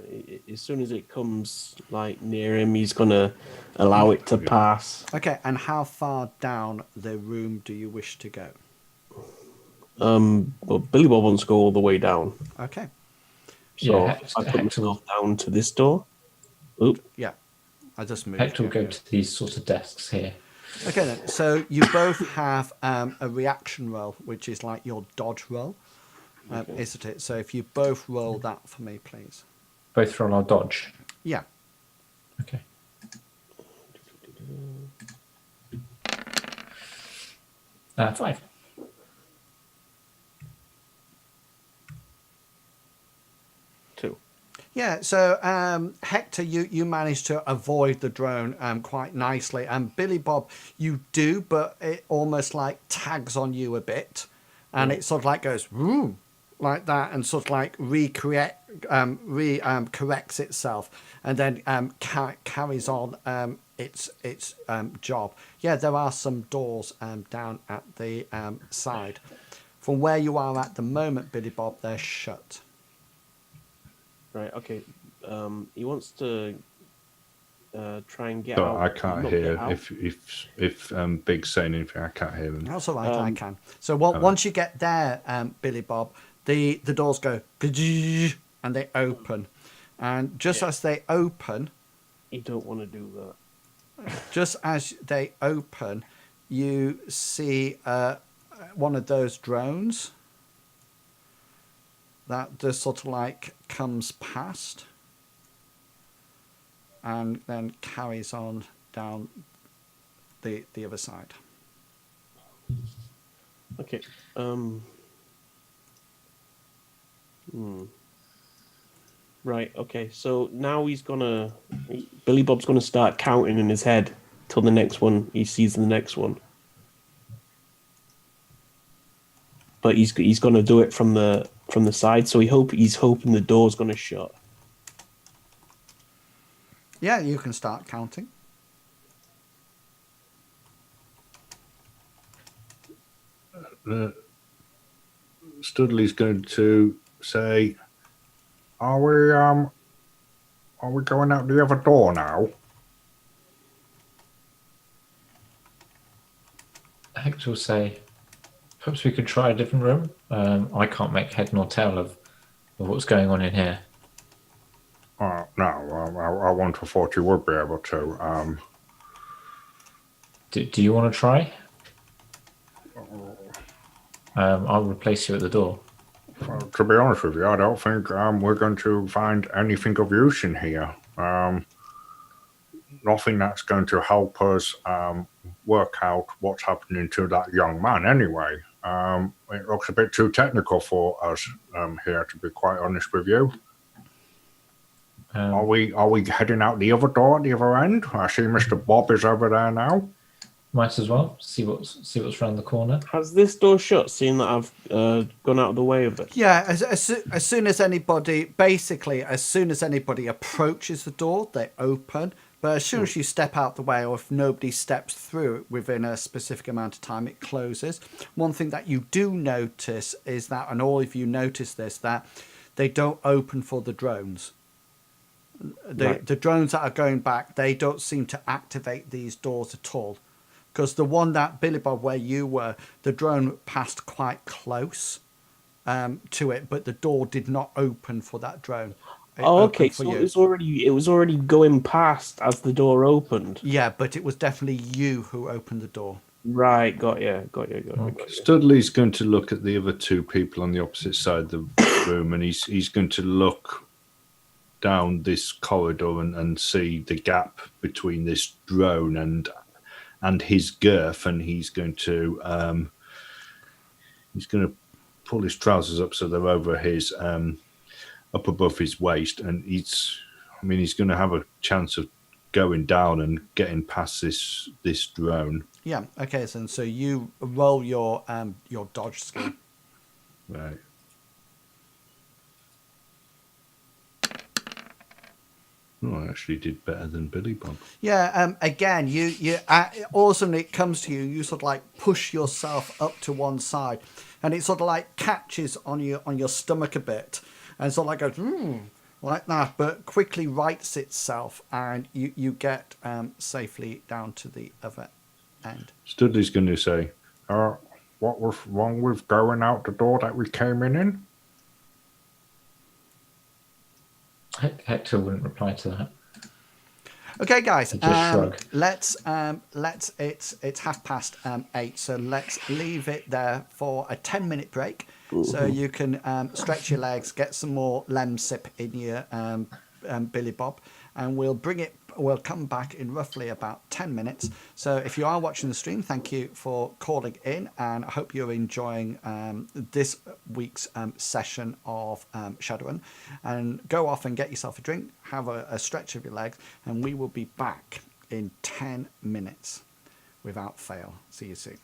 as soon as it comes like near him, he's gonna allow it to pass. Okay, and how far down the room do you wish to go? But Billy Bob wants to go all the way down. Okay. So Yeah, I put myself down to this door. Oop. Yeah. I just moved. Hector will go to these sort of desks here. Okay then. So you both have a reaction roll, which is like your dodge roll, isn't it? So if you both roll that for me, please. Both roll our dodge. Yeah. Okay. Five. Two. Yeah, so Hector, you managed to avoid the drone quite nicely, and Billy Bob, you do, but it almost like tags on you a bit, and it sort of like goes woo, like that, and sort of like corrects itself, and then carries on its job. Yeah, there are some doors down at the side. From where you are at the moment, Billy Bob, they're shut. Right. Okay. He wants to try and get But out. I can't not hear get out. if Big's saying anything. I can't hear him. That's all right, I can. So once you get there, Billy Bob, the doors go and they open, and just as they open, You don't want to do that. just as they open, you see one of those drones that just sort of like comes past and then carries on down the other side. Okay. Right. Okay. So now Billy Bob's gonna start counting in his head till the next one. He sees the next one. But he's gonna do it from the side. So he's hoping the door's gonna shut. Yeah, you can start counting. Studley's going to say, "Are we going out the other door now?" Hector will say, perhaps we could try a different room. I can't make head nor tail of what's going on in here. No, I wouldn't have thought you would be able to. Do you want to try? I'll replace you at the door. To be honest with you, I don't think we're going to find anything of use in here. Nothing that's going to help us work out what's happening to that young man anyway. It looks a bit too technical for us here, to be quite honest with you. Are we heading out the other door at the other end? I see Mr. Bob is over there now. Might as well see what's around the corner. Has this door shut? Seeing that I've gone out of the way of it. Yeah, as soon as anybody approaches the door, they open. But as soon as you step out the way, or if nobody steps through it within a specific amount of time, it closes. One thing that you do notice is that, and all of you notice this, that they don't open for the drones. The drones that are going back, they don't seem to activate these doors at all. Because the one that, Billy Bob, where you were, the drone passed quite close to it, but the door did not open for that drone. Okay, so it was already going past as the door opened. Yeah, but it was definitely you who opened the door. Right, got you. Studley's going to look at the other two people on the opposite side of the room, and he's going to look down this corridor and see the gap between this drone and his girth, and he's going to pull his trousers up so they're over his up above his waist, and he's going to have a chance of going down and getting past this drone. Yeah. Okay. So you roll your dodge skill. Right. Oh, I actually did better than Billy Bob. Yeah. Again, you all of a sudden it comes to you. You sort of like push yourself up to one side, and it sort of like catches on your stomach a bit, and sort of like goes like that, but quickly rights itself, and you get safely down to the other end. Studley's going to say, what was wrong with going out the door that we came in? Hector wouldn't reply to that. Okay, guys. Just shrug. Let's it's 8:30, so let's leave it there for a 10-minute break, so you can stretch your legs, get some more lemsip in your Billy Bob, and we'll come back in roughly about 10 minutes. So if you are watching the stream, thank you for calling in, and I hope you're enjoying this week's session of Shadowrun. And go off and get yourself a drink, have a stretch of your legs, and we will be back in 10 minutes without fail. See you soon.